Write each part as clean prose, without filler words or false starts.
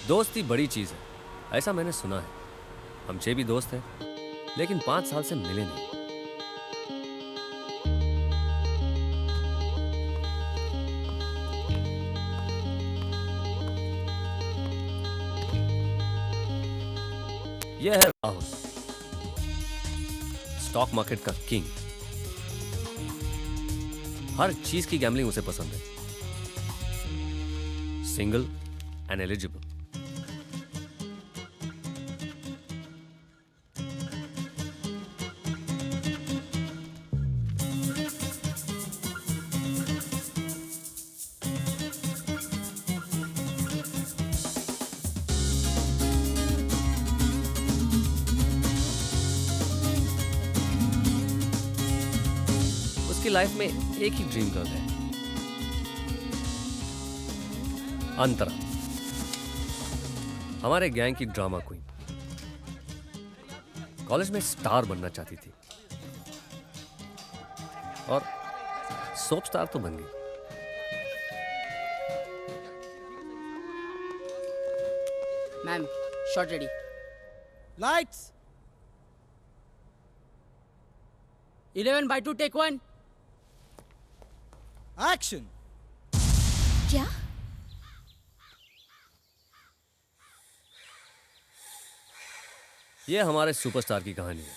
दोस्ती बड़ी चीज है, ऐसा मैंने सुना है। हम 6 भी दोस्त हैं, लेकिन 5 साल से मिले नहीं। यह है राहुल, स्टॉक मार्केट का किंग। हर चीज की गैम्बलिंग उसे पसंद है। Single and eligible. उसकी लाइफ में एक ही ड्रीम गर्ल है, अंतरा, हमारे गैंग की ड्रामा क्वीन। कॉलेज में स्टार बनना चाहती थी और सोप स्टार तो बन गई। Ma'am, shot ready. Lights! 11/2 take 1। Action! क्या? ये हमारे सुपरस्टार की कहानी है।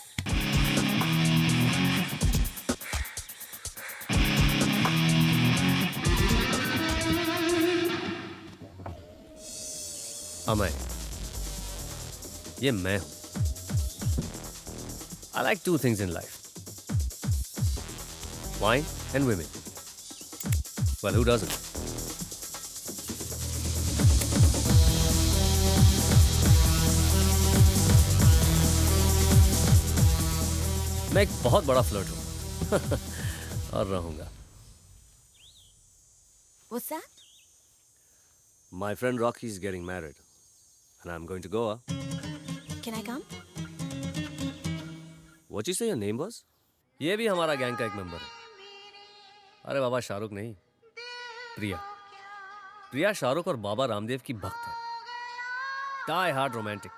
अमय, ये मैं हूं। I like 2 things in life: wine and women. Well, who doesn't? मैं एक बहुत बड़ा फ्लर्ट हूं और रहूंगा। What's that? My friend Rocky is getting married and I'm going to Goa. Can I come? What you say your name was? ये भी हमारा गैंग का एक मेंबर है। अरे बाबा शाहरुख नहीं, प्रिया। प्रिया शाहरुख और बाबा रामदेव की भक्त है। Die hard romantic.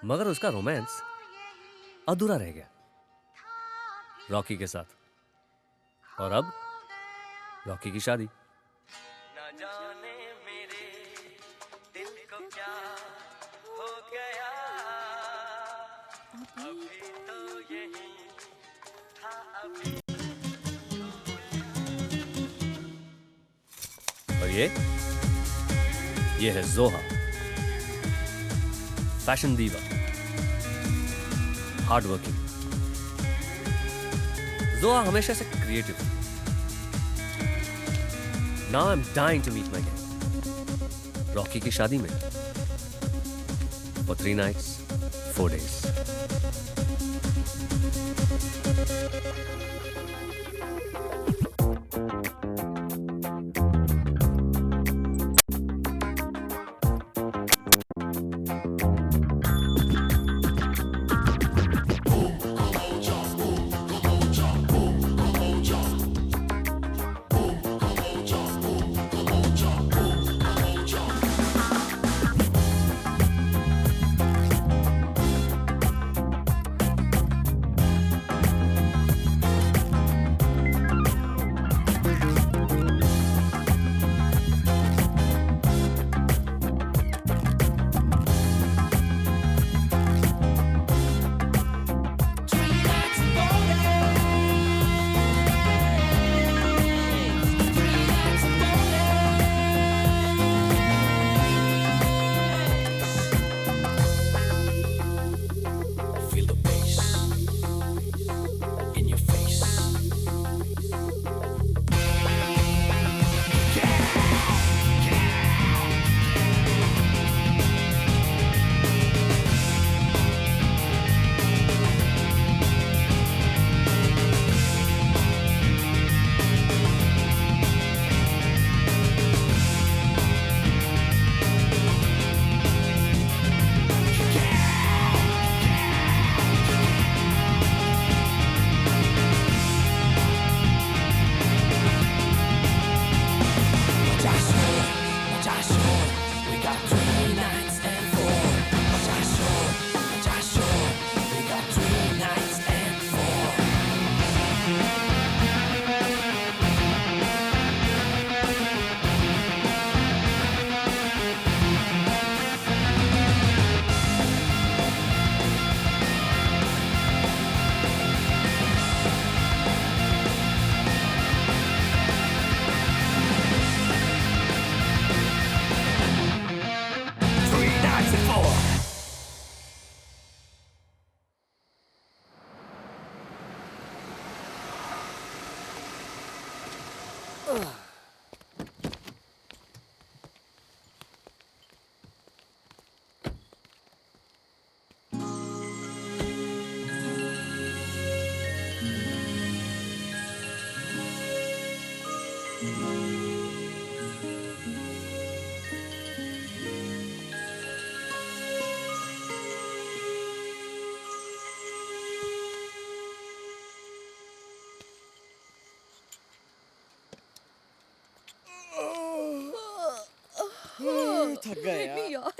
मगर उसका रोमांस अधूरा रह गया रॉकी के साथ, और अब रॉकी की शादी। ना जाने मेरे दिल को क्या हो गया, अभी तो यही था अभी। और ये है जोहा, फैशन दीवा, हार्ड वर्किंग। जोहा हमेशा से creative. Now I am dying to meet my gang Rocky की शादी में फॉर 3 nights 4 days। थक गए यार। यार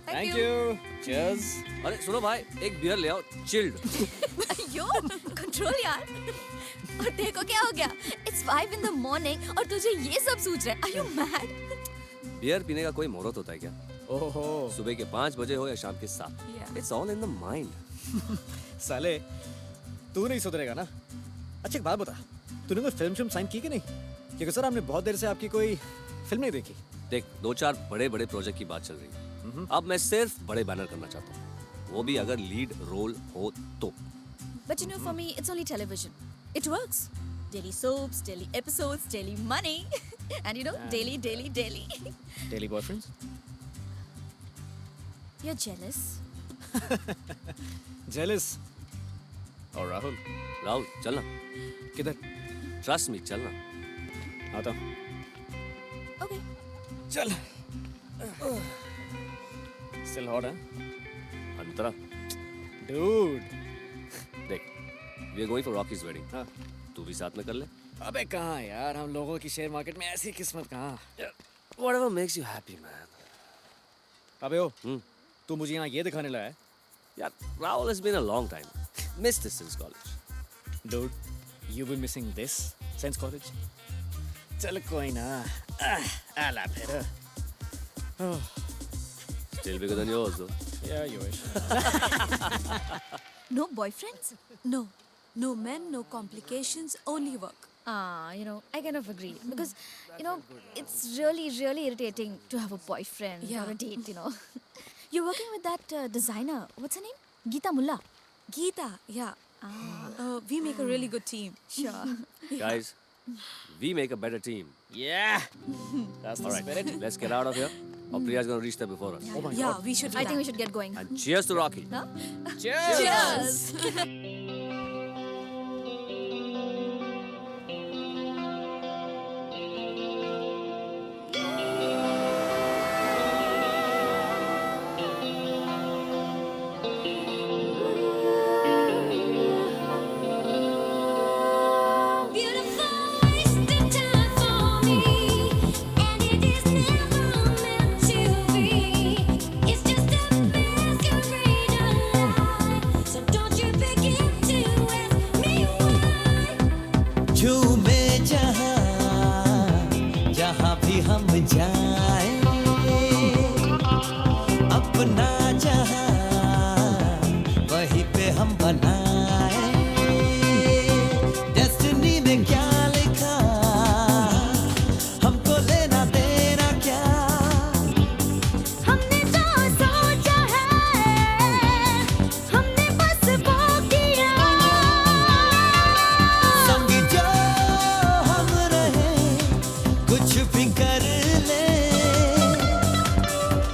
थैंक यू। चीयर्स। अरे सुनो भाई, एक बियर ले आओ, चिल्ड। यो कंट्रोल यार। और देखो क्या हो गया, इट्स 5 in the morning और तुझे ये सब सूझ रहा है। Are you mad? बियर पीने का कोई मुहूर्त होता है क्या? ओहो सुबह के 5 बजे हो या शाम के 7, Yeah. It's all in the mind. साले, तू नहीं सुधरेगा ना। अच्छा एक बात बता, तूने कोई फिल्म साइन की कि नहीं? क्योंकि सर हमने बहुत देर से आपकी कोई फिल्म नहीं देखी। देख, 2-4 बड़े प्रोजेक्ट की बात चल रही है। अब मैं सिर्फ बड़े बैनर करना चाहता हूँ, वो भी अगर लीड रोल हो तो। But you know, for me, it's only television. It works. Daily soaps, daily episodes, daily money, and you know, daily. Daily boyfriends? You're jealous. Jealous. और राहुल राहुल चलना, किधर? ट्रस्ट मी, चलना। आता हूँ। Okay. चल। Still hot, huh? अंतरा, Dude. देख, we are going for Rocky's wedding. हाँ। तू भी साथ में कर ले। अबे कहाँ यार, हम लोगों की शेयर मार्केट में ऐसी किस्मत कहाँ? Whatever makes you happy, man. अबे ओ, हम्म, तू मुझे यहाँ ये दिखाने लाया है? यार, Rahul has been a long time. Missed this since college. Dude, you've been missing this since college? चल कोई ना, आला फिर। Still bigger than yours, though. Yeah, you wish. No boyfriends? No, no men, no complications, only work. You know, I kind of agree because, you know, it's really irritating to have a boyfriend or Yeah. a date, you know. You're working with that designer. What's her name? Geeta Mulla. Geeta, yeah. We make a really good team. Sure. Guys, we make a better team. Yeah. That's the All right, spirit. let's get out of here. Or Priya's gonna reach there before us. Oh my Yeah, God. we should do I that. think we should get going. And cheers to Rocky. Huh? Cheers. झूमे जहाँ भी हम जाए, अपना जहाँ वहीं पे हम बनाए। डेस्टिनी में क्या लिखा, हमको लेना देना क्या। हमने जो सोचा है, हमने बस वो किया। संग जो हम रहे, कुछ भी कर ले,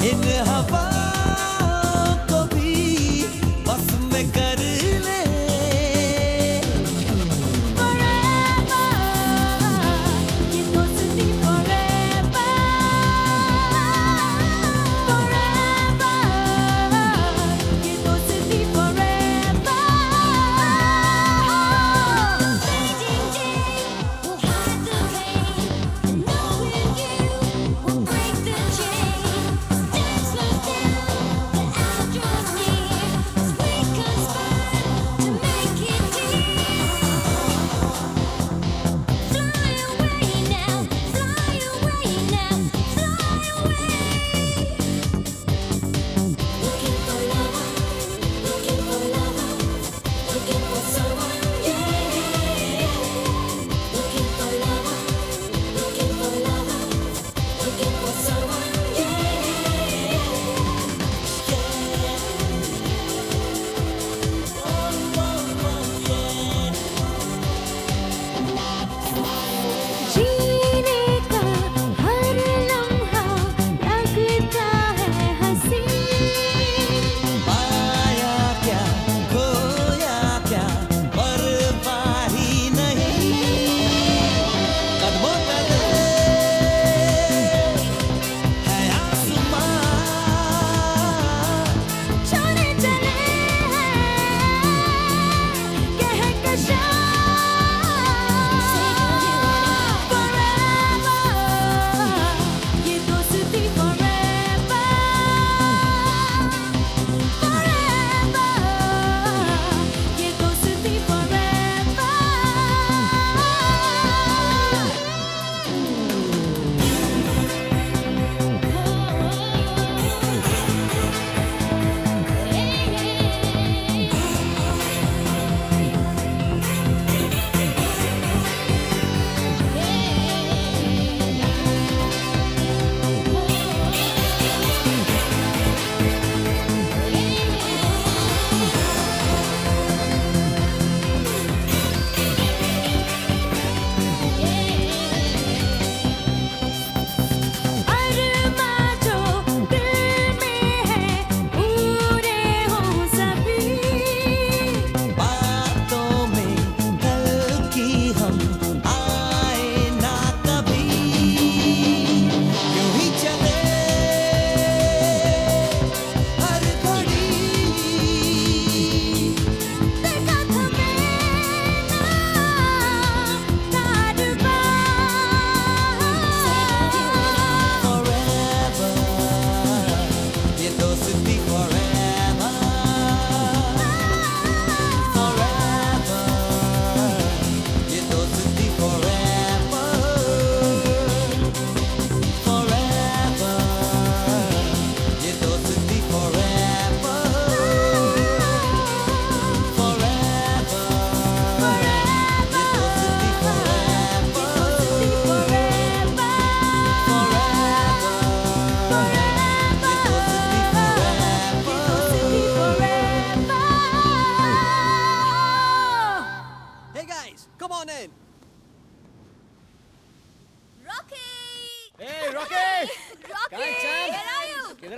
इन हवाओं को भी बस में कर ले। Forever, ये दोस्ती forever, forever, ये दोस्ती forever. Fading day will hide the pain, and knowing you will break the chain. Dance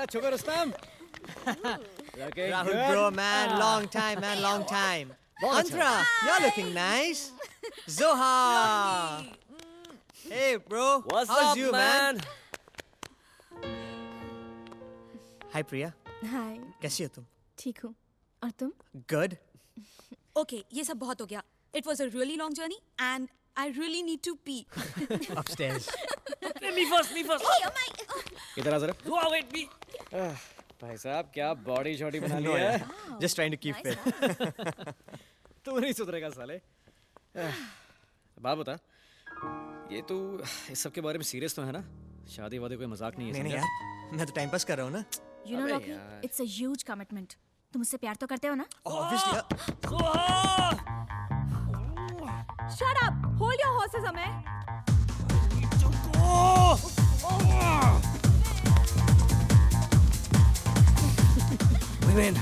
Choco Rustam. Looking Rahul, good. bro, man, long time, man, long time. बहुत अच्छा। Antra, you're looking nice. Zoha. Hey, bro. What's How's up, you, man? Hi, Priya. Hi. कैसी हो तुम? ठीक हूँ. और तुम? Good. Okay, ये सब बहुत हो गया. It was a really long journey and I really need to pee. Upstairs. Me first. इधर आ जरा. Oh, wait, me. भाई साहब क्या बॉडी शॉडी बना ली No, है. yeah. Just trying to keep fit. तू नहीं सुधरेगा साले. बात बता. ये तू इस सब के बारे में सीरियस तो है ना? शादी वादी कोई मजाक नहीं है. नहीं समझा? यार, मैं तो टाइम पास कर रहा हूँ ना. You know, अबे Rocky, यार. it's a huge commitment. तुम मुझसे प्यार तो करते हो ना? Obviously. Shut up! Hold your horses, Amay. Women.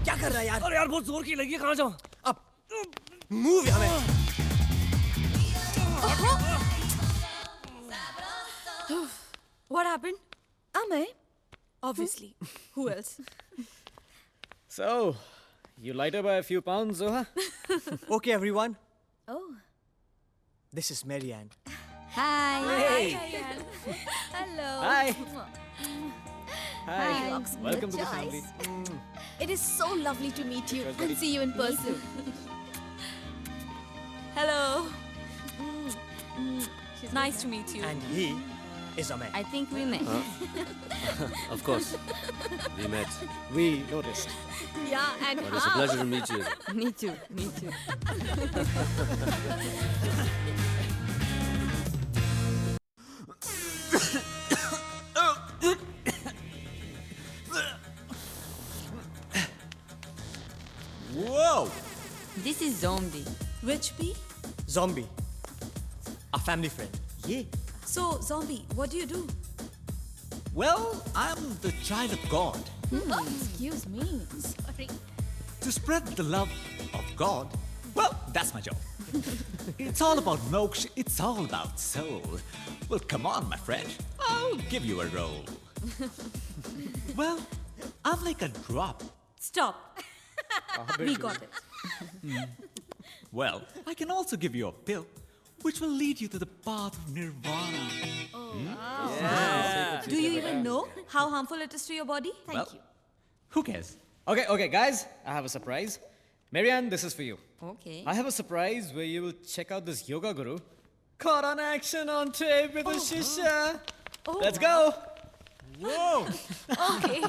क्या कर रहा है यार? अरे यार बहुत जोर की लगी है, कहाँ जाऊँ? अब move हमें. What happened? Amay. Obviously. Who else? So, you lighter by a few pounds, Zoha? Okay, everyone. Oh. This is Marianne. Hi. Hello. Hi. Hi. Hi. Looks Welcome to good the family. choice. It is so lovely to meet you Sure, and see you in person. Hello. Nice to meet you. And he is Amay. I think we met. Of course. We met. We noticed. Yeah, and But it's a pleasure to meet you. Me too. Me too. Whoa! This is Zombie. Which bee? Zombie. A family friend. Yeah. So, Zombie, what do you do? Well, I'm the child of God. excuse me. Sorry. To spread the love of God, well, that's my job. It's all about moksha, it's all about soul. Well, come on, my friend. I'll give you a roll. Well, I'm like a drop. Stop. We got it. Well, I can also give you a pill, which will lead you to the path of nirvana. Do you even know how harmful it is to your body? Well, who cares? Okay, guys. I have a surprise. Marianne, this is for you. Okay. I have a surprise where you will check out this yoga guru caught on action on tape with a shisha. Let's go. Whoa! Okay.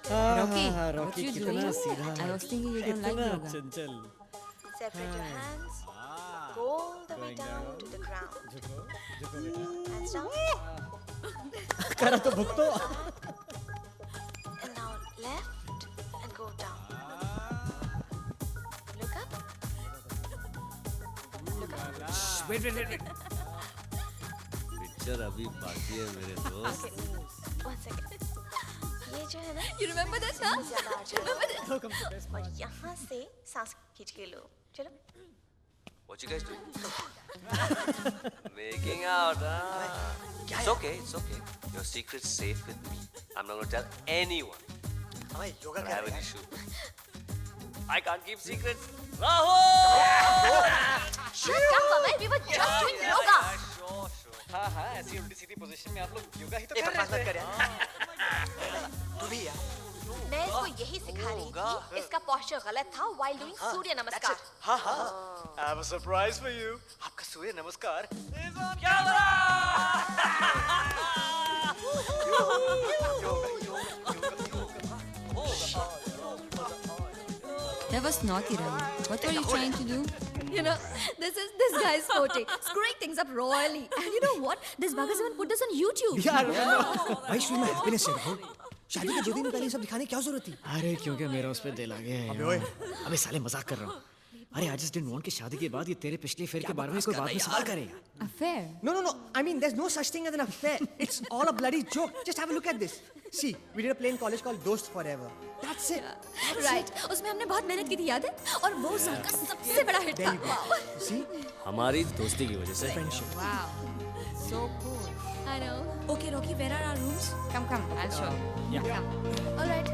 Rocky, what Rocky you कितना doing? सीधा I was thinking you don't like कितना yoga. Chanchal. Separate your hands. Go all the way down to the ground. Hands down. करा तो भुगतो. And now left and go down. Look up. Look up. Wait. Picture अभी बाकी है मेरे दोस्त. One second. ये जो है ना You remember that now? ज्यादा आ जाएगा. और यहाँ से सांस खींच के लो. चलो. What you guys doing? Making out, huh? It's okay. Your secret's safe with me. I'm not gonna tell anyone. Amay, yoga But I कर have रहे an हैं. issue. I can't keep secrets. Rahul! Shut up, Amay. We were just doing yoga. Sure. हाँ, ऐसी उल्टी सीधी position में आप लोग योगा ही तो ये कर बकवास रहे मत थे. कर यार. तू भी यार. मैं इसको यही सिखा रही थी. इसका posture गलत था while doing सूर्य नमस्कार. हाँ. I have a surprise for you. आपका सूर्य नमस्कार. That was naughty, Rahul. What were you trying to do? You know, this is this guy's forte. Screwing things up royally. And you know what? This bugger's even put this on YouTube. यार भाई शुरू में happiness है राहुल. शादी के 2 दिन पहले सब दिखाने की क्या जरूरत थी? अरे क्योंकि मेरा उस पे दिल आ गया है. अबे ओए. अबे साले मजाक कर रहा हूँ. अरे I just didn't want कि शादी के बाद ये तेरे पिछले फेर के बारे में कोई बाद में सवाल करेगा. Affair? No. I mean, there's no such thing as an affair. It's all a bloody joke. Just have a look at this. See, we did a play in college called Dost Forever. That's it. Right उसमें हमने बहुत मेहनत की थी याद है और वो सॉन्ग का सबसे बड़ा हिट था You see? हमारी दोस्ती की वजह से Friendship. Wow. So cool. I know. Okay, Rocky, where are our rooms? Come, I'll show. Yeah. Come. All right.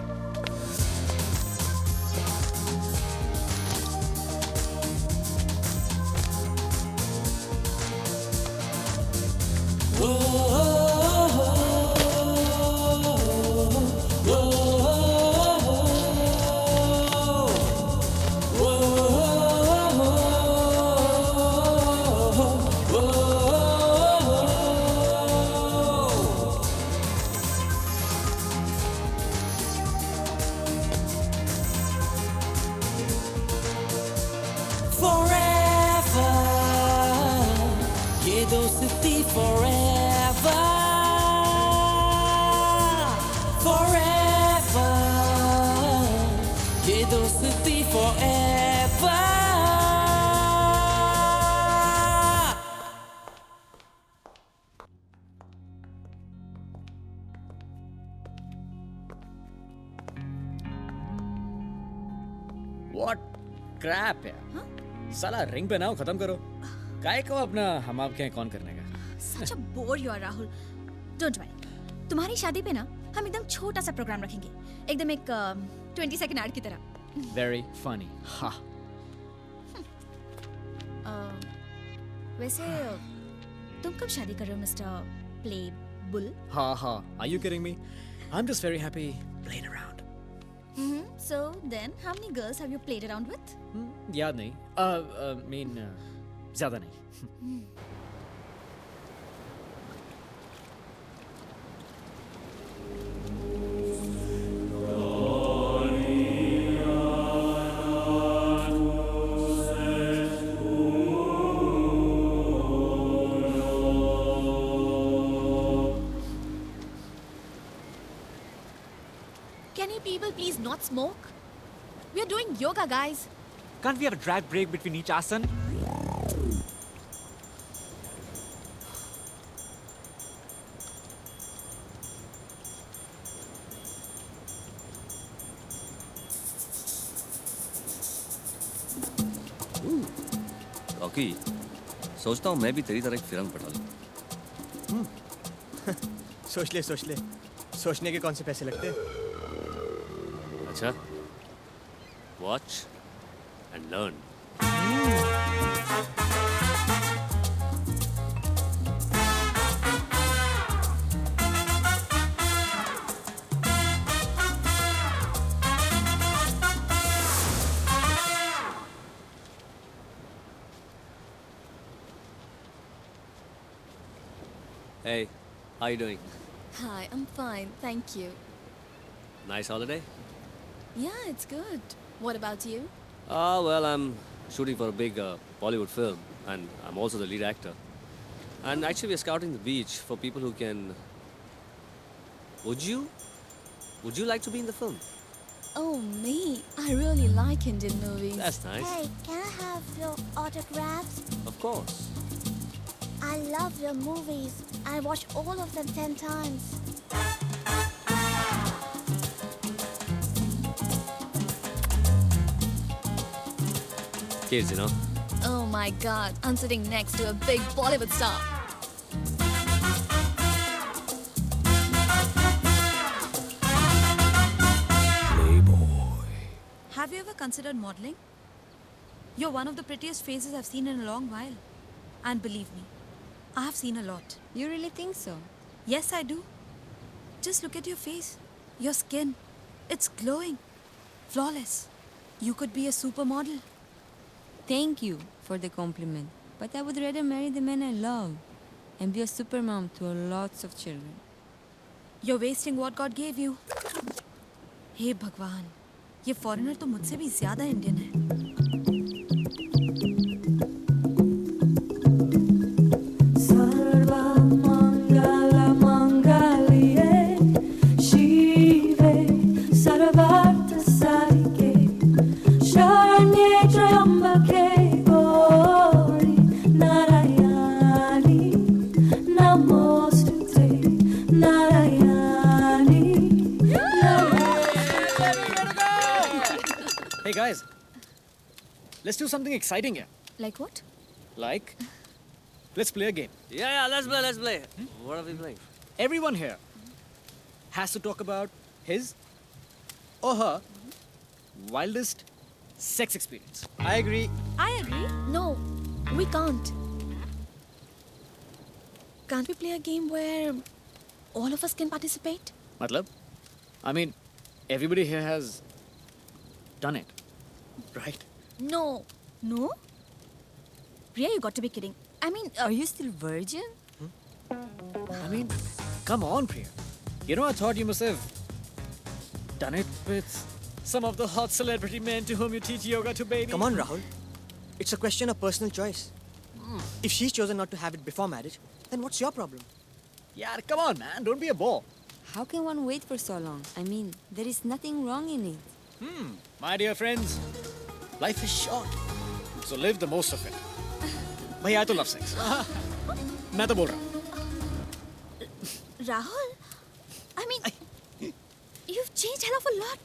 What crap है साला रिंग पे ना हो खत्म करो काय को अपना हम आपके हैं कौन करने का Such a bore you are, Rahul. Don't worry. तुम्हारी शादी पे ना हम एकदम छोटा सा प्रोग्राम रखेंगे एकदम एक 20 सेकंड ऐड की तरह. Very funny. Ha. वैसे तुम कब शादी कर रहे हो mister play bull? Ha ha. Are you kidding me? I'm just very happy playing around. So then how many girls have you played around with? याद नहीं. Mean ज़्यादा नहीं. Can you people please not smoke? We are doing yoga, guys. Can't we have a drag break between each asan? Rocky सोचता हूँ मैं भी तेरी तरह एक फिल्म पटा लूँ. सोच ले सोचने के कौन से पैसे लगते हैं? अच्छा watch and learn. Hey, how you doing? Hi, I'm fine, thank you. Nice holiday? Yeah, it's good. What about you? Well, I'm shooting for a big Bollywood film, and I'm also the lead actor. And actually, we're scouting the beach for people who can. Would you like to be in the film? Oh, me. I really like Indian movies. That's nice. Hey, can I have your autographs? Of course. I love your movies. I watch all of them 10 times. Kids, you know. Oh my god, I'm sitting next to a big Bollywood star. Have you ever considered modeling? You're one of the prettiest faces I've seen in a long while. And believe me, I have seen a lot. You really think so? Yes, I do. Just look at your face. Your skin. It's glowing. Flawless. You could be a supermodel. Thank you for the compliment. But I would rather marry the man I love and be a supermom to lots of children. You're wasting what God gave you. हे भगवान, ये foreigner तो मुझसे भी ज्यादा Indian है. Narayani Hey guys, let's do something exciting here. Like what? Like, let's play a game. Yeah, let's play. What are we playing? Everyone here has to talk about his or her wildest sex experience. I agree. I agree. No, we can't. Can't we play a game where all of us can participate? Matlab? I mean, everybody here has done it, right? No. No? Priya, you got to be kidding. I mean, Are you still virgin? I mean, come on, Priya. You know, I thought you must have done it with some of the hot celebrity men to whom you teach yoga to, baby. Come on, Rahul. It's a question of personal choice. If she's chosen not to have it before marriage, then what's your problem? Yeah, come on, man. Don't be a bore. How can one wait for so long? I mean, there is nothing wrong in it. My dear friends, life is short, so live the most of it. भैया I तो love sex. मैं तो बोल रहा हूँ. Rahul, I mean, you've changed hell of a lot.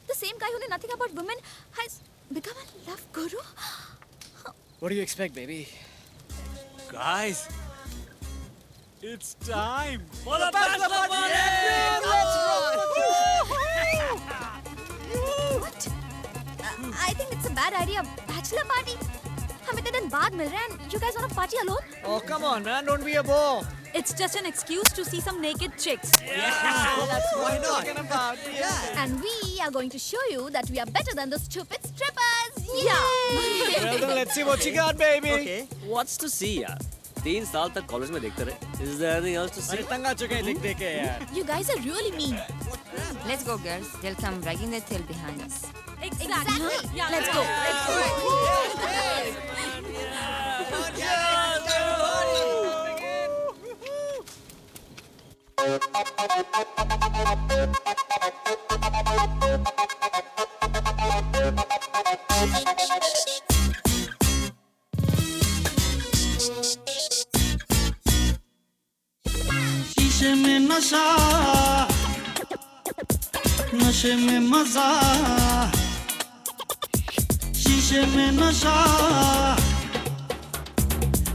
The same guy who knew nothing about women has become a love guru. What do you expect, baby? Guys, it's time. For the bachelor party! What? I think it's a bad idea. Bachelor party. हम इतने दिन बाद मिल रहे हैं and you guys want to party alone? Oh, come on, man. Don't be a bore. It's just an excuse to see some naked chicks. Why not? And we are going to show you that we are better than those stupid strippers. Yeah. Well, then let's see what you got, baby. Okay. What's to see, यार? 3 साल तक college में देखते रहे. Is there anything else to see? अरे तंग आ चुके हैं देख के यार. You guys are really mean. Let's go, girls. They'll come dragging their tail behind us. Exactly. Yeah, let's go. शीशे में नशा, नशे में मजा. शीशे में नशा,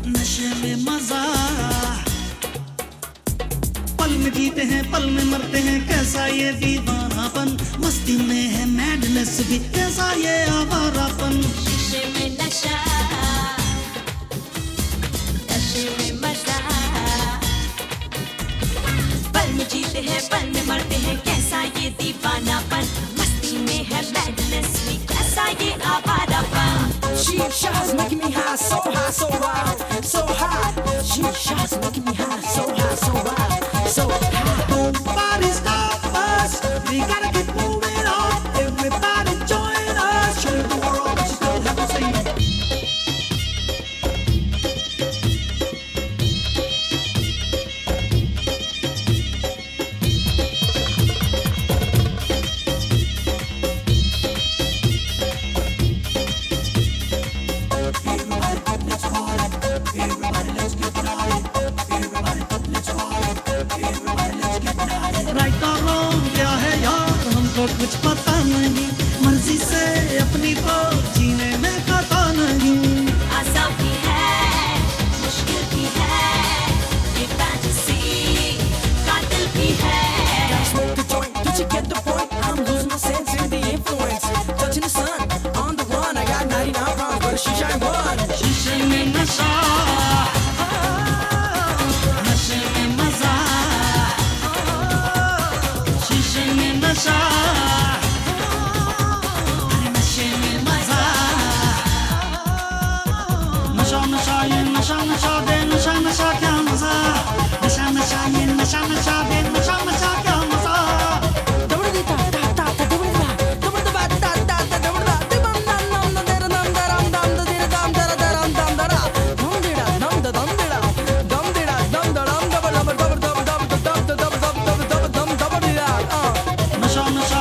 नशे में मजा. पल में जीते हैं पल में मरते हैं, कैसा ये दीवानापन. मस्ती में है मैडनेस भी, कैसा ये आवारापन. शीशे में नशा, नशे में मजा. पल में जीते हैं पल में मरते हैं, कैसा ये दीवानापन. मस्ती में है मैडनेस भी, कैसा ये Awarapan. Shisha's making me high, so high, so wild, so high. Shisha's making me high, so high, so wild, so high. Body stop us, we gotta keep moving on. Everybody join us, show the world that you still have to see. Right और wrong क्या है यार, हमको कुछ पता नहीं. मर्जी से अपनी तो जीने में खाता नहीं. आसान भी है, मुश्किल भी है, ये फैंटेसी कातिल भी है. Smoke the joint, did you get the point? I'm losing my sense in the influence. Touching the sun, on the run. I got 99 pounds, but a shisha ain't one. Shisha में नशा, नशे में मजा. शीशे में नशा, अरे नशे में मजा. नशा नशा ये नशा नशा दे, नशा नशा क्या मजा. नशा नशा ये नशा नशा दे, नशा नशा क्या मजा. नशा नशा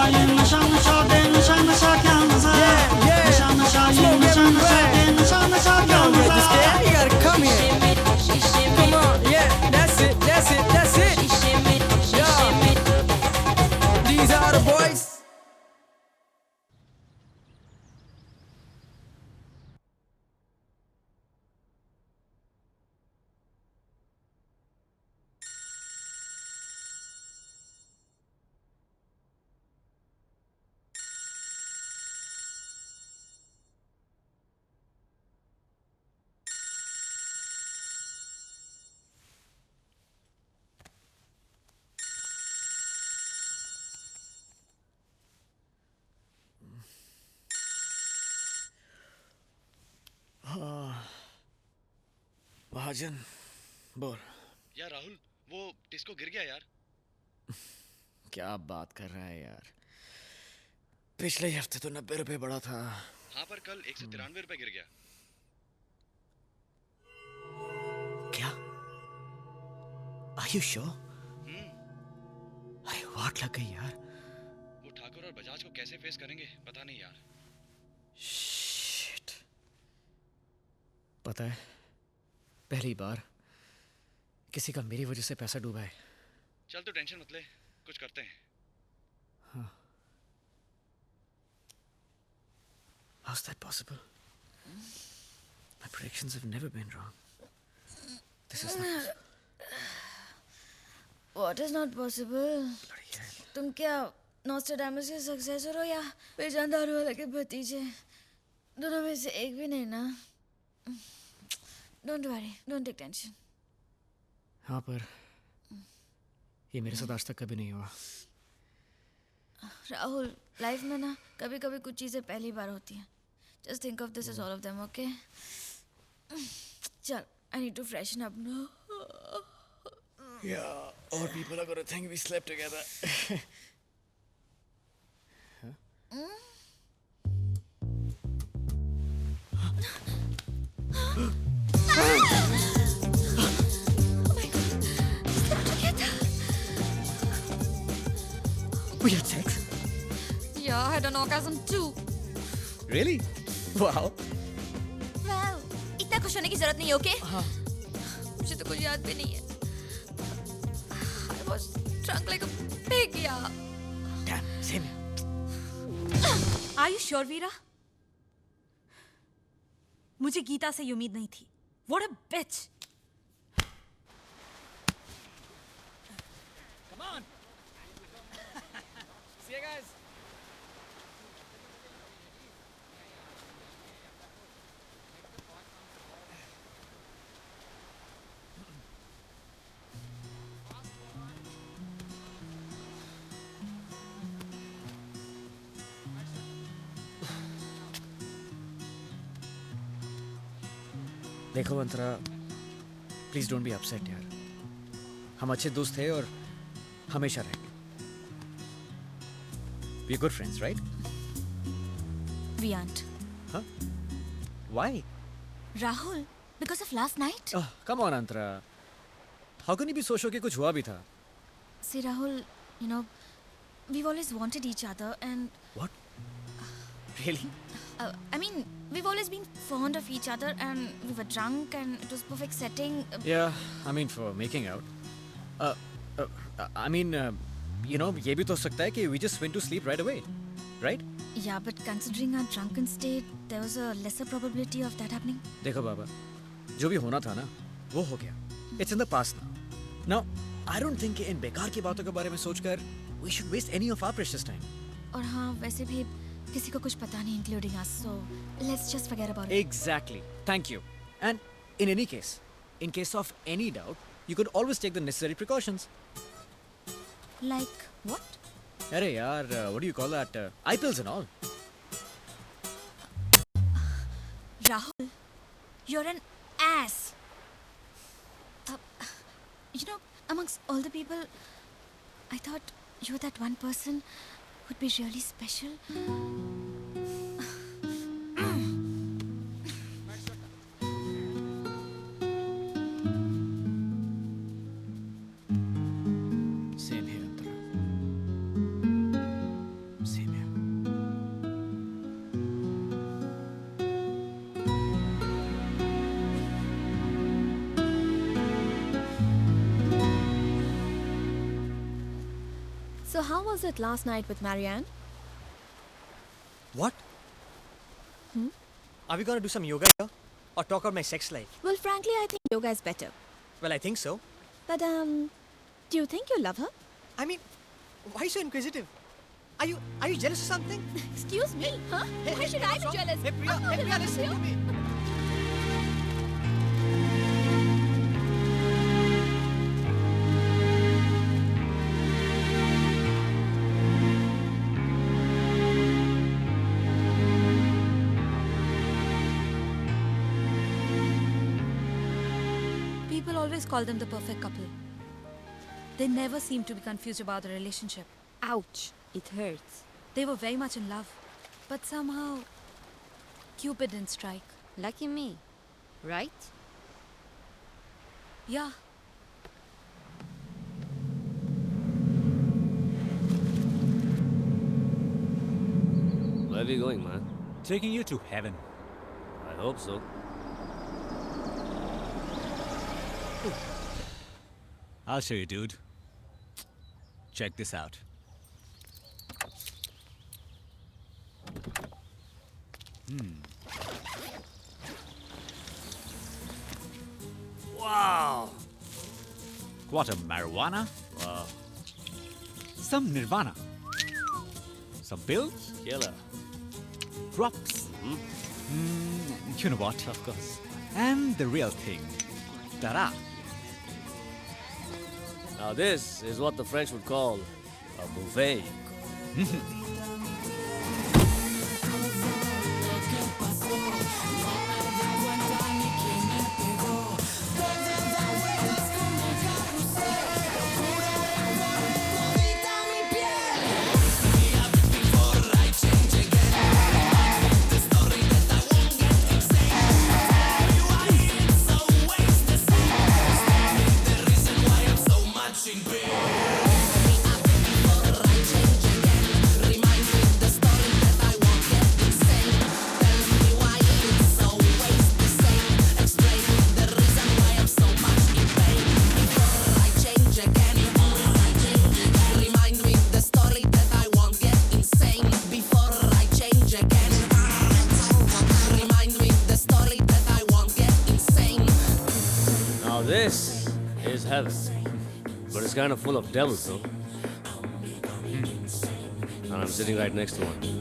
महाजन बोल। यार राहुल, वो डिस्को गिर गया यार। क्या बात कर रहा है यार, पिछले ही हफ्ते तो 90 रुपए बढ़ा था। हाँ, पर कल 193 रुपए गिर गया। क्या? Are you sure? अरे वाट लग गई यार। वो ठाकुर और बजाज को कैसे फेस करेंगे पता नहीं यार। Shit. पता है, पहली बार किसी का मेरी वजह से पैसा डूबा है। चल तो टेंशन मत ले, कुछ करते हैं। हाँ। How's that possible? My predictions have never been wrong. This is not... What is not possible? तुम क्या नॉस्ट्रेडामस के सक्सेसर हो या बेजान दारू वाले के भतीजे? दोनों में से एक भी नहीं ना? Don't worry, don't take tension. हाँ, पर ये मेरे साथ आज तक कभी नहीं हुआ। राहुल, लाइफ में ना कभी कभी कुछ चीज़ें पहली बार होती हैं। Just think of this as all of them, okay? चल, I need to freshen up now. Yeah, all people are gonna think we slept together. We had sex? Yeah, I had an orgasm too. Really? Wow. Well, इतना खुश होने की जरूरत नहीं है, okay? हाँ. मुझे तो कुछ याद भी नहीं है. I was drunk like a pig, yeah. Damn, same. Are you sure, Veera? मुझे गीता से ये उम्मीद नहीं थी. What a bitch! Come on. See you guys. देखो Antara, please don't be upset यार। हम अच्छे दोस्त थे और हमेशा रहेंगे। We are good friends, right? We aren't. Huh? Why? Rahul, because of last night? Oh, come on Antara. How can you be so sure कि कुछ हुआ भी था? See, Rahul, you know, we've always wanted each other and... What? Really? I mean, we've always been fond of each other and we were drunk and it was perfect setting. Yeah, I mean for making out. I mean, you know, ये भी तो हो सकता है कि we just went to sleep right away, right? Yeah, but considering our drunken state, there was a lesser probability of that happening. देखो बाबा, जो भी होना था ना, वो हो गया. It's in the past now. Now, I don't think कि इन बेकार की बातों के बारे में सोचकर we should waste any of our precious time. और हाँ, वैसे भी किसी को कुछ पता नहीं, including us. So let's just forget about it. Exactly. Thank you. And in any case, in case of any doubt, you could always take the necessary precautions. Like what? अरे यार, what do you call that? Eye pills and all. Rahul, you're an ass. You know, amongst all the people, I thought you were that one person who'd be really special. Same here, Antara. Same here. So how was it last night with Marianne? What? Are we gonna do some yoga here? Or talk about my sex life? Well, frankly, I think yoga is better. Well, I think so. But, do you think you love her? I mean, why so inquisitive? Are you jealous or something? Excuse me, huh? Why should I be what's wrong? jealous? Hey, Priya, I'm not hey, Priya, jealous of listen to you. me. People always call them the perfect couple. They never seem to be confused about the relationship. Ouch. It hurts. They were very much in love, but somehow Cupid didn't strike. Lucky me. Right? Yeah. Where are we going, man? Taking you to heaven. I hope so. I'll show you, dude. Check this out. Wow. Quarter marijuana. Wow. Some nirvana. Some pills. Killer. Drops. You know what? Of course. And the real thing. Ta-da. Now this is what the French would call a buffet. Now this is heaven, but it's kind of full of devils, though. And I'm sitting right next to one.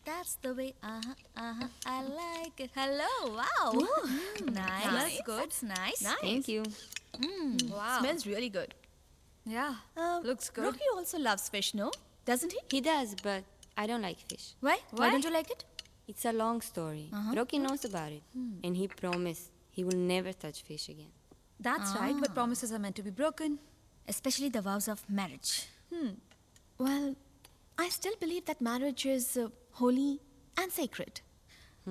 That's the way, I like it. Hello, wow. Nice. Smells good. That's nice. Thank you. Wow. Smells really good. Yeah. Looks good. Rocky also loves fish, no? Doesn't he? He does, but I don't like fish. Why? Why don't you like it? It's a long story. Rocky knows about it, and he promised he will never touch fish again. That's right, but promises are meant to be broken. Especially the vows of marriage. Well, I still believe that marriage is holy and sacred.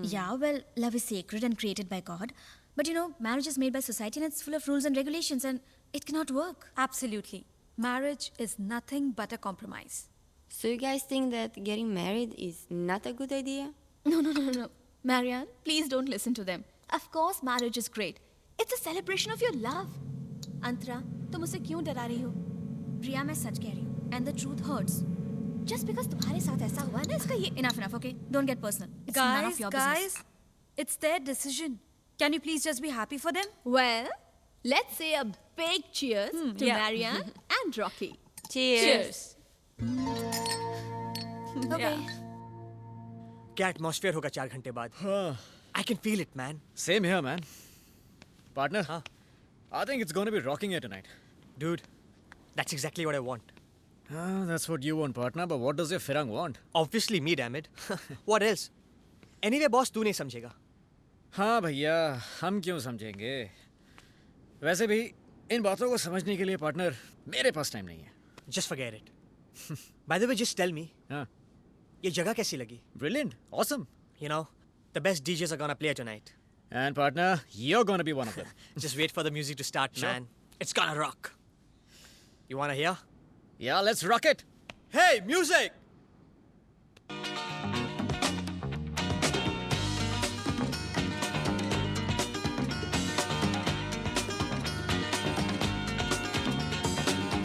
Yeah, well, love is sacred and created by God. But you know, marriage is made by society and it's full of rules and regulations and it cannot work. Absolutely. Marriage is nothing but a compromise. So you guys think that getting married is not a good idea? No. Marianne, please don't listen to them. Of course, marriage is great. It's a celebration of your love. Antara, तुम उसे क्यों डरा रही हो? प्रिया, मैं सच कह रही हूँ. And the truth hurts. Just because तुम्हारे साथ ऐसा हुआ ना, इसका ये enough, okay? Don't get personal. It's none of your business. Guys, it's their decision. Can you please just be happy for them? Well, let's say a big cheers to yeah. Marianne and Rocky. Cheers. Okay. क्या atmosphere होगा 4 घंटे बाद? I can feel it, man. Same here, man. Partner, Huh? I think it's going to be rocking here tonight. Dude, that's exactly what I want. That's what you want, partner, but what does your Firang want? Obviously me, damn it. What else? Anyway, boss, तू नहीं समझेगा. हाँ भैया, हम क्यों समझेंगे? वैसे भी इन बातों को समझने के लिए पार्टनर मेरे पास टाइम नहीं है. Just forget it. By the way, just tell me, हाँ. ये जगह कैसी लगी? Brilliant, awesome. You know, the best DJs are gonna play tonight. And partner, you're gonna be one of them. Just wait for the music to start, Sure. man. It's gonna rock. You wanna hear? Yeah, let's rock it. Hey, music!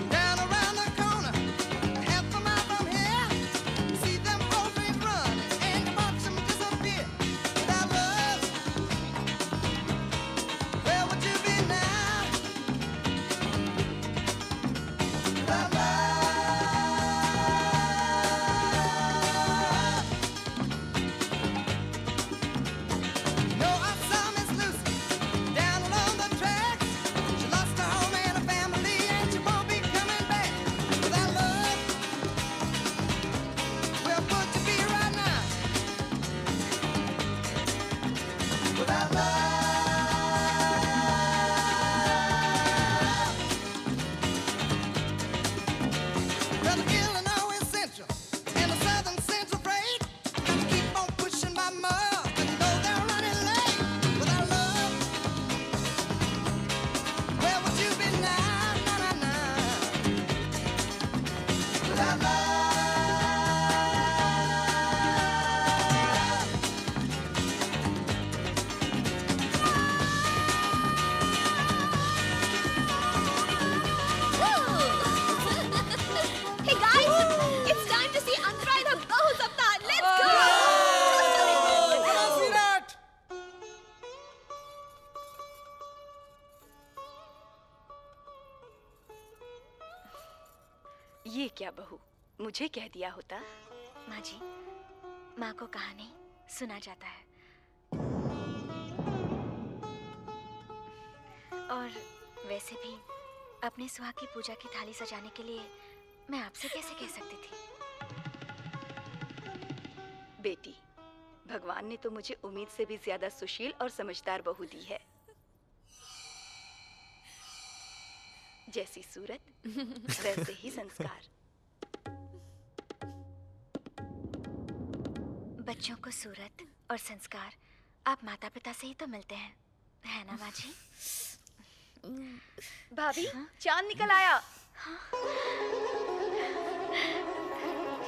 Down around the corner, half a mile from here, see them old trains run and watch them disappear. Without love, where would you be now? Without love, you know I saw Miss Lucy down along the tracks. She lost her home and her family, and she won't be coming back. Without love, where would you be right now? Without love, well, the Illinois Central and the Southern Central Freight got to keep on pushing by miles, even though they're running late. Without love, where would you be now? Na, na, na. Without love, Hey guys, it's time to see Antara in her Bahu Saptah. Let's go! ये क्या बहू, मुझे कह दिया होता। माँ जी, माँ को कहानी सुना जाता है। और वैसे भी अपने सुहाग की पूजा की थाली सजाने के लिए मैं आपसे कैसे कह सकती थी? बेटी, भगवान ने तो मुझे उम्मीद से भी ज्यादा सुशील और समझदार बहू दी है। जैसी सूरत वैसे ही संस्कार। बच्चों को सूरत और संस्कार आप माता पिता से ही तो मिलते हैं, है ना माँ जी? भाभी, चांद निकल आया।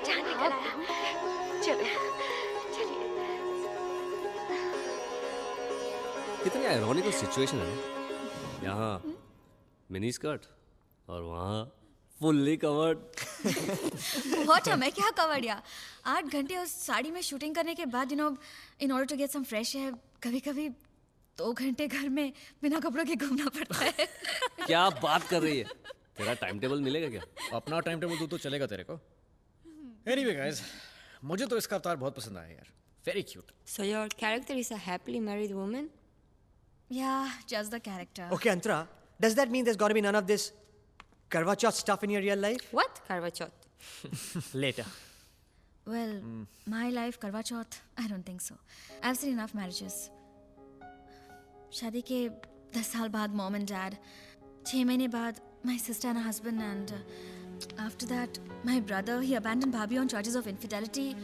चांद निकल आया। चलो, चलिए। कितनी आयरॉनिकल सिचुएशन है ना? यहाँ मिनी स्कर्ट और वहाँ फुल्ली कवर्ड। What मैं क्या कवर्ड यार? 8 घंटे उस साड़ी में शूटिंग करने के बाद in order to get some fresh air, कभी-कभी 2 घंटे घर में बिना कपड़ों के घूमना पड़ता है। क्या बात कर रही है? तेरा टाइम टेबल मिलेगा क्या? अपना टाइम टेबल तो चलेगा तेरे को। Anyway guys, मुझे तो इसका अवतार बहुत पसंद आया यार। Very cute. So your character is a happily married woman? Yeah, just the character. Okay, Antara, does that mean there's gotta be none of this Karwa Chauth stuff in your real life? What? Karwa Chauth? Later. Well, my life Karwa Chauth, I don't think so. I've seen enough marriages. शादी के 10 साल बाद mom and dad, 6 महीने बाद my sister and her husband, and after that my brother, he abandoned Bhabhi on charges of infidelity.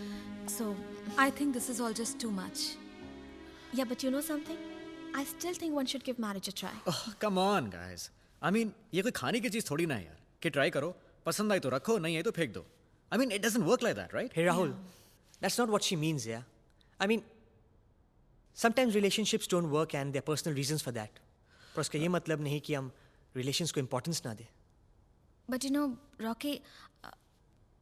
So I think this is all just too much. Yeah, but you know something? I still think one should give marriage a try. Oh, come on guys. I mean, ये कोई खाने की चीज थोड़ी ना है यार कि ट्राई करो, पसंद आई तो रखो, नहीं आई तो फेंक दो. I mean, it doesn't work like that, right? Hey Rahul, that's not what she means, yeah? I mean, sometimes relationships don't work and there are personal reasons for that. पर उसका ये मतलब नहीं कि हम relations को importance ना दें. But you know, Rocky,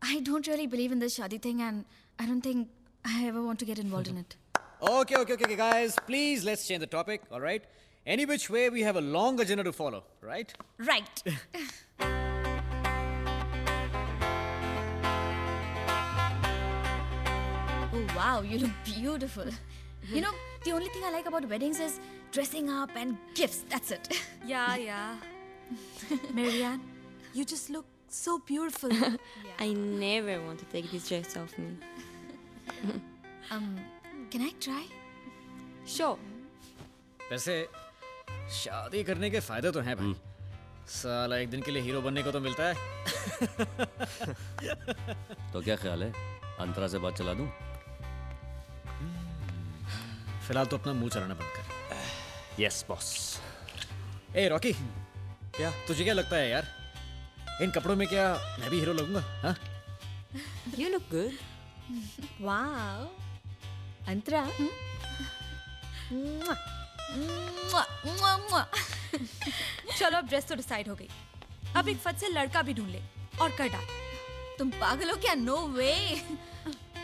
I don't really believe in this shadi thing, and I don't think I ever want to get involved in it. Okay, guys. Please, let's change the topic, all right? Any which way, we have a long agenda to follow, right? Right. Oh, wow, you look beautiful. You know, the only thing I like about weddings is dressing up and gifts. That's it. Yeah. Marianne, you just look so beautiful. I never want to take this dress off me. Can I try? Sure. वैसे शादी करने के फायदे तो हैं भाई. साला एक दिन के लिए हीरो बनने को तो मिलता है. तो क्या ख्याल है? अंतरा से बात चला दूं? फिलहाल तो अपना मुंह चलाना बंद कर. Yes, boss. ए रॉकी, क्या? तुझे क्या लगता है यार? इन कपड़ों में क्या मैं भी हीरो लगूंगा? हाँ? You look good. Wow. Antara. मुआ, मुआ, मुआ। चलो अब ड्रेस तो डिसाइड हो गई. अब एक फट से लड़का भी ढूंढ ले और कर डाल. तुम पागल हो क्या? No way.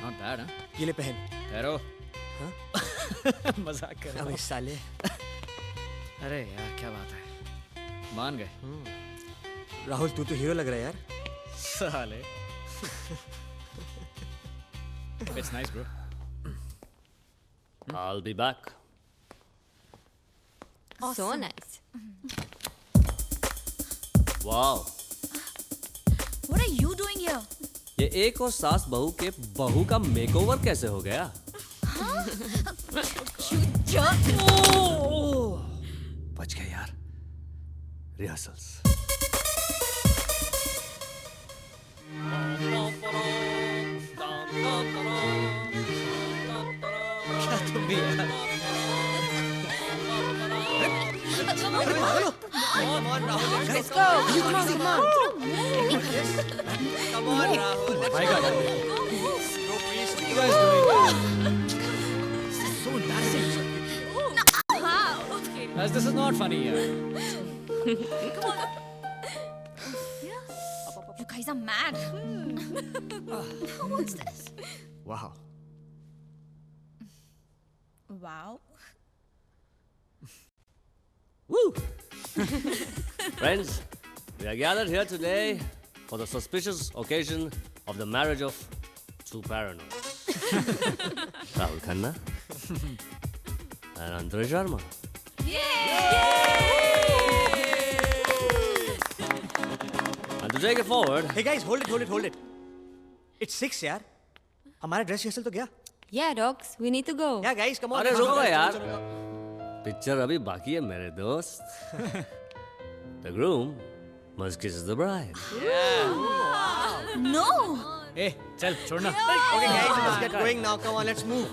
Not bad, हाँ? ये ले पहन. ठहरो. हाँ? मजाक कर रहा अबे हूँ. साले. अरे यार क्या बात है. मान गए. राहुल तू तो हीरो लग रहा है यार. साले. It's nice, bro. I'll be back. So nice. Wow. What are you doing here? ये एक और सास बहू के बहू का मेकओवर कैसे हो गया? बच गए यार. रिहर्सल्स. क्या तुम भी यार? Come on, Rahul. Let's go. Come on, come on. Come on, Rahul. My God. Bro, please. What are you guys doing? So embarrassing. Guys, this is not funny, yaar. You guys are mad. What's this? Wow. Wow. Woo! Friends, we are gathered here today for the suspicious occasion of the marriage of two paranormals. Rahul Khanna and Antara Sharma. And to take it forward, Hey guys, hold it. It's 6 यार. हमारा dress rehearsal तो गया. Yeah, dogs, we need to go. Yeah guys, come on. अरे let's रुको go. यार. Picture अभी बाकी है मेरे दोस्त. The groom must kiss the bride. No. Hey, चल छोड़ना. Okay guys, let's get going now. Come on, let's move.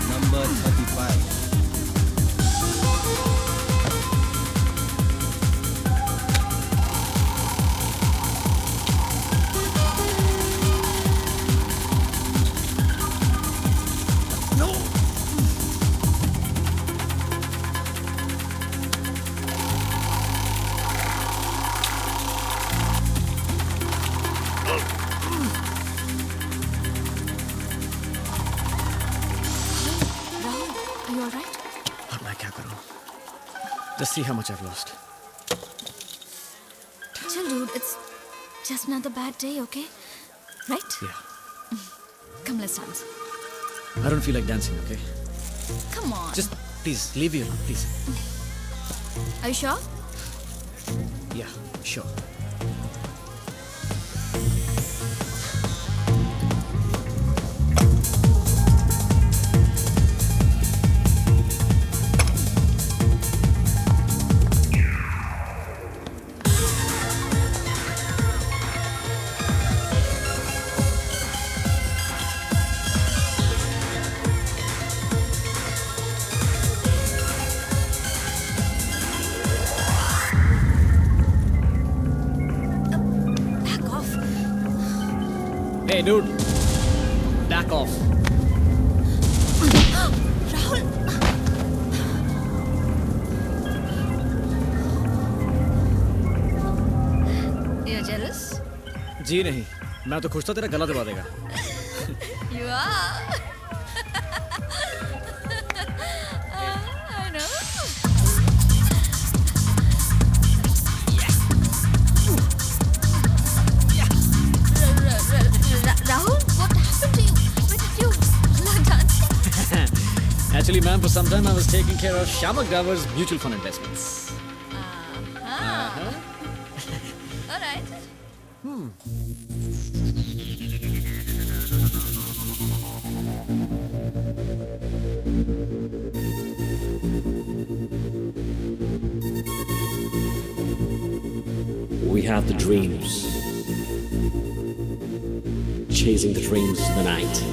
Number 35. Rahul, are you alright? अब मैं क्या करूं? Just see how much I've lost. Chill, dude. It's just another bad day, okay? Right? Yeah. Come, let's dance. I don't feel like dancing, okay? Come on. Just please leave me alone, please. Are you sure? Yeah, sure. Back off. Hey, dude. Back off. Rahul. You're jealous? जी नहीं. मैं तो खुश था तेरा गला दबा देगा. You are. I know. Rahul, what happened to you? Where did you learn dancing? Actually, ma'am, for some time I was taking care of Shamak Davar's mutual fund investments. All right. We have the dreams, chasing the dreams of the night.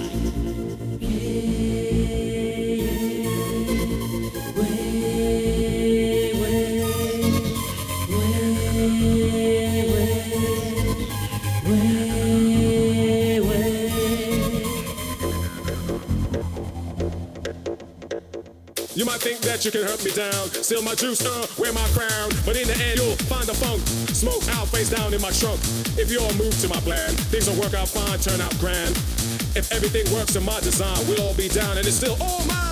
You might think that you can hurt me down, steal my juice, wear my crown, but in the end you'll find the funk. Smoke out face down in my trunk. If you all move to my plan, things will work out fine, turn out grand. If everything works to my design, we'll all be down and it's still all mine.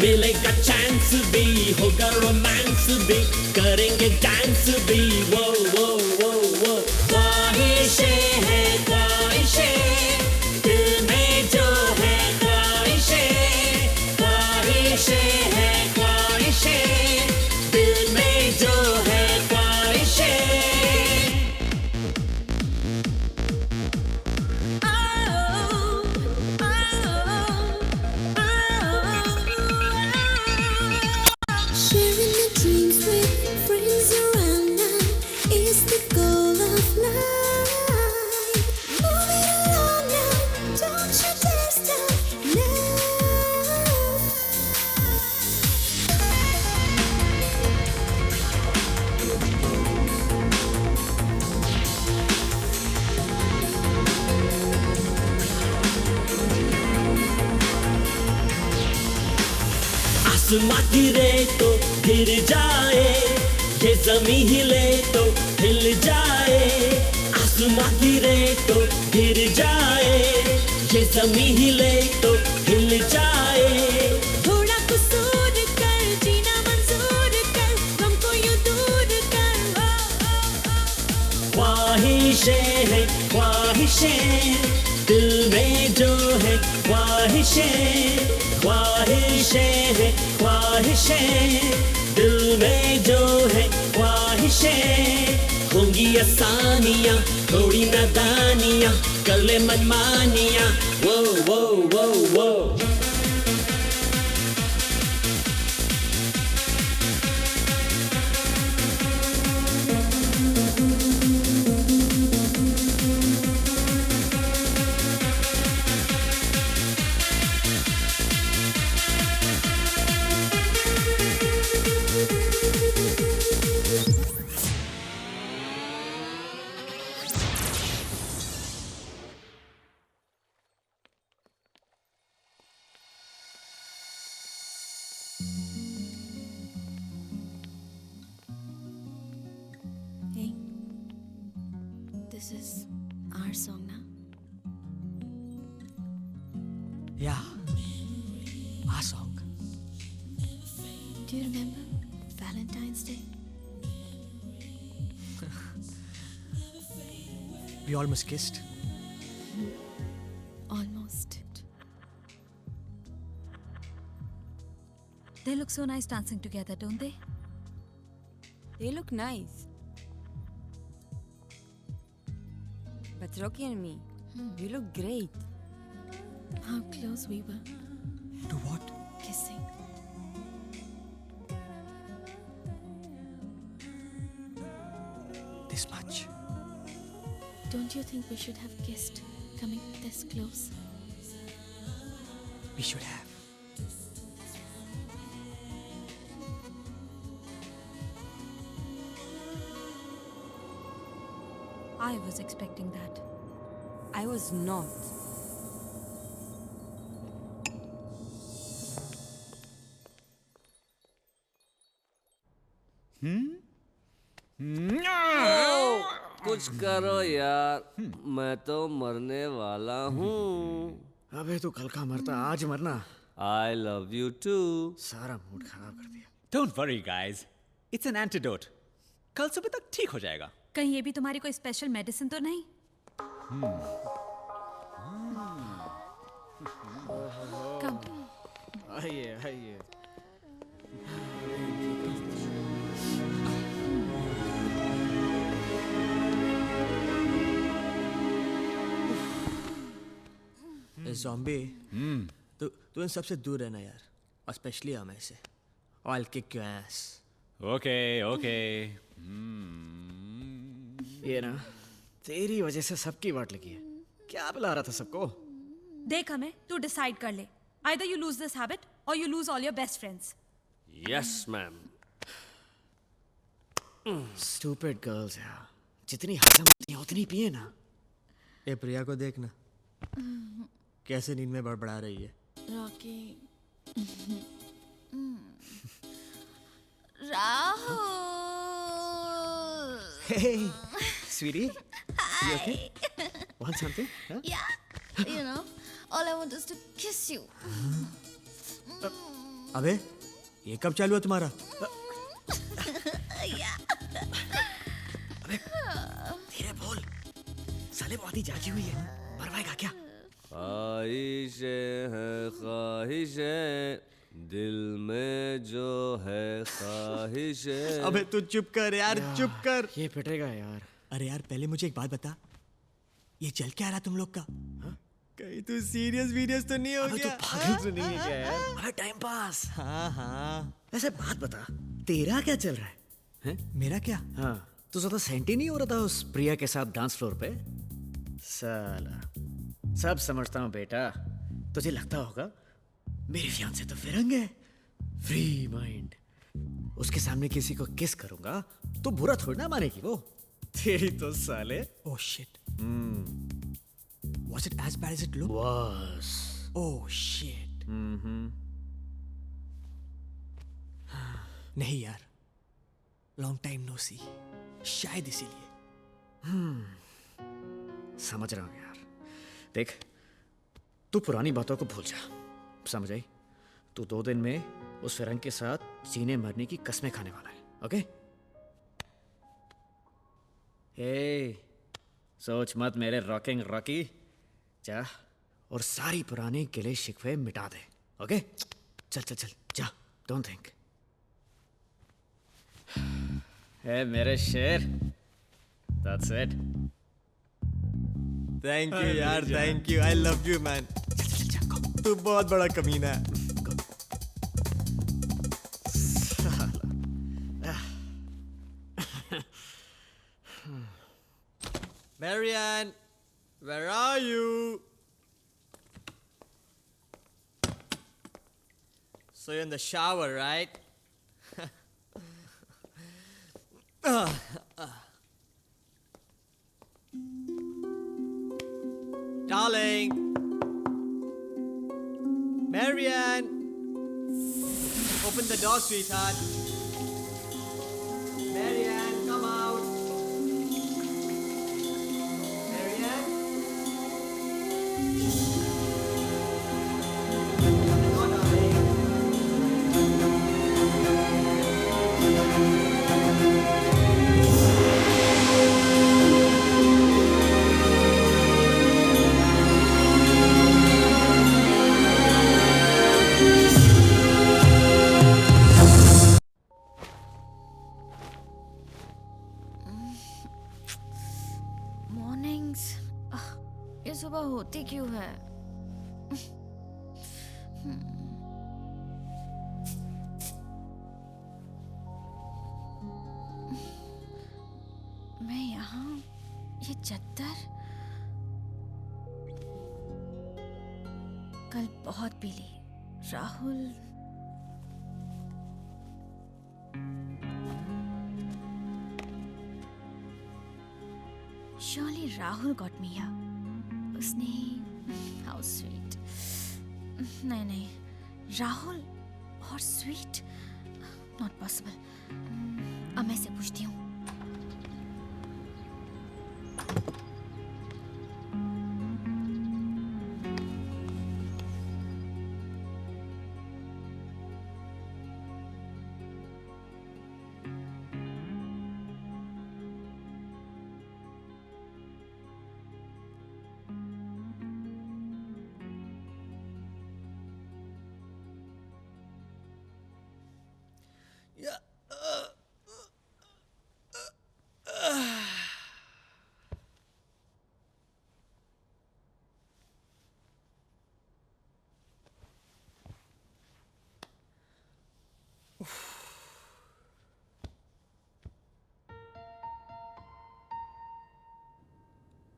मिलेगा chance भी, होगा romance भी, करेंगे dance भी, वो वो वो वो। ख्वाहिशें हैं ख्वाहिशें, दिल में जो है ख्वाहिशें, ख्वाहिशें हैं ख्वाहिशें, दिल में जो है ख्वाहिशें। Sharing the dreams with friends around now is the goal of life. Moving along now, don't you dare stop now. आसमां गिरे तो गिर जाए, ये ज़मीं हिले तो हिल जाए। आसमां गिरे तो गिर जाए, ये ज़मीं हिले तो हिल जाए। थोड़ा कसूर कर, जीना मंजूर कर, गम को यूं दूर कर। ख्वाहिशें हैं ख्वाहिशें, दिल में जो है ख्वाहिशें, ख्वाहिशें हैं ख्वाहिशें, दिल में जो है ख्वाहिशें। होंगी आसानियाँ थोड़ी नादानियाँ, कर ले मनमानियाँ, वो वो वो वो। Hey, this is our song now. Yeah, our song. Do you remember Valentine's Day? We almost kissed. Almost. They look so nice dancing together, don't they? They look nice. But Rocky and me, we look great. How close we were. To what? Kissing. this much. Don't you think we should have kissed, coming this close? We should have. I was expecting that. I was not. कुछ करो यार, मैं तो मरने वाला हूँ। अबे तू कल का मरता आज मरना। I love you too. सारा मूड खराब कर दिया। Don't worry, guys. It's an antidote. कल सुबह तक ठीक हो जाएगा। कहीं ये भी तुम्हारी कोई स्पेशल मेडिसिन तो नहीं? आइए आइए। ज़ॉम्बी, तू इन सबसे दूर रहना यार, और स्पेशली हमें से। I'll kick your ass. Okay, okay. ये ना तेरी वजह से सबकी वाट लगी है। क्या बुला रहा था सबको? देख हमें, तू डिसाइड कर ले। Either you lose this habit or you lose all your best friends. Yes, ma'am. Stupid girls यार, जितनी हजम होती है उतनी पिए ना। ए प्रिया को देखना, कैसे नींद में बड़बड़ा रही है। Rocky. Rahul. Hey, sweetie. You okay? Want something? Huh? Yeah. You know, all I want is to kiss you. अबे, ये कब चालू है तुम्हारा? Yeah. धीरे बोल, साले बहुत ही जागी हुई है। मरवाएगा क्या? ख्वाहिशें हैं ख्वाहिशें, दिल में जो है ख्वाहिशें। अबे तू चुप कर यार, चुप कर। ये पिटेगा यार। अरे यार पहले मुझे एक बात बता, ये चल क्या रहा तुम लोग का? कहीं तू सीरियस तो नहीं हो अबे गया? तू पागल तो नहीं है क्या यार? अबे टाइम पास। हाँ हाँ। वैसे बात बता, तेरा क्या चल रहा है? हैं? मेरा क्या? हाँ, तू ज्यादा सेंटी नहीं हो रहा था उस प्रिया के साथ डांस फ्लोर पे? साला, सब समझता हूँ बेटा। तुझे लगता होगा मेरी फियांसे तो फिरंग है, फ्री माइंड। उसके सामने किसी को किस करूंगा तो बुरा थोड़ी ना मानेगी वो। तेरी तो साले। Oh shit. Was it as bad as it looked? Was. Oh shit. नहीं यार, लॉन्ग टाइम नो सी, शायद इसीलिए। समझ रहा हूँ यार। देख, तू पुरानी बातों को भूल जा, समझ आई? तू 2 दिन में उस फिरंग के साथ जीने मरने की कसमें खाने वाला है, ओके? हे, सोच मत मेरे रॉकिंग रॉकी। जा और सारी पुरानी गिले शिकवे मिटा दे, ओके? चल चल चल जा, डोंट थिंक। हे मेरे शेर, दैट्स इट। थैंक यू यार, thank you. I love you man. तू बहुत बड़ा कमीना है। Marianne, where are you? So you're in the shower, right? Darling. Marianne. Open the door, sweetheart. Marianne, come out. Marianne. Come on, darling. Mornings, ये सुबह होती क्यों है? मैं ये चद्दर कल बहुत पी ली। Rahul Surely Rahul got me here. उसने how sweet. नहीं नहीं, राहुल और स्वीट नॉट पॉसिबल। अब मैं से पूछती हूँ।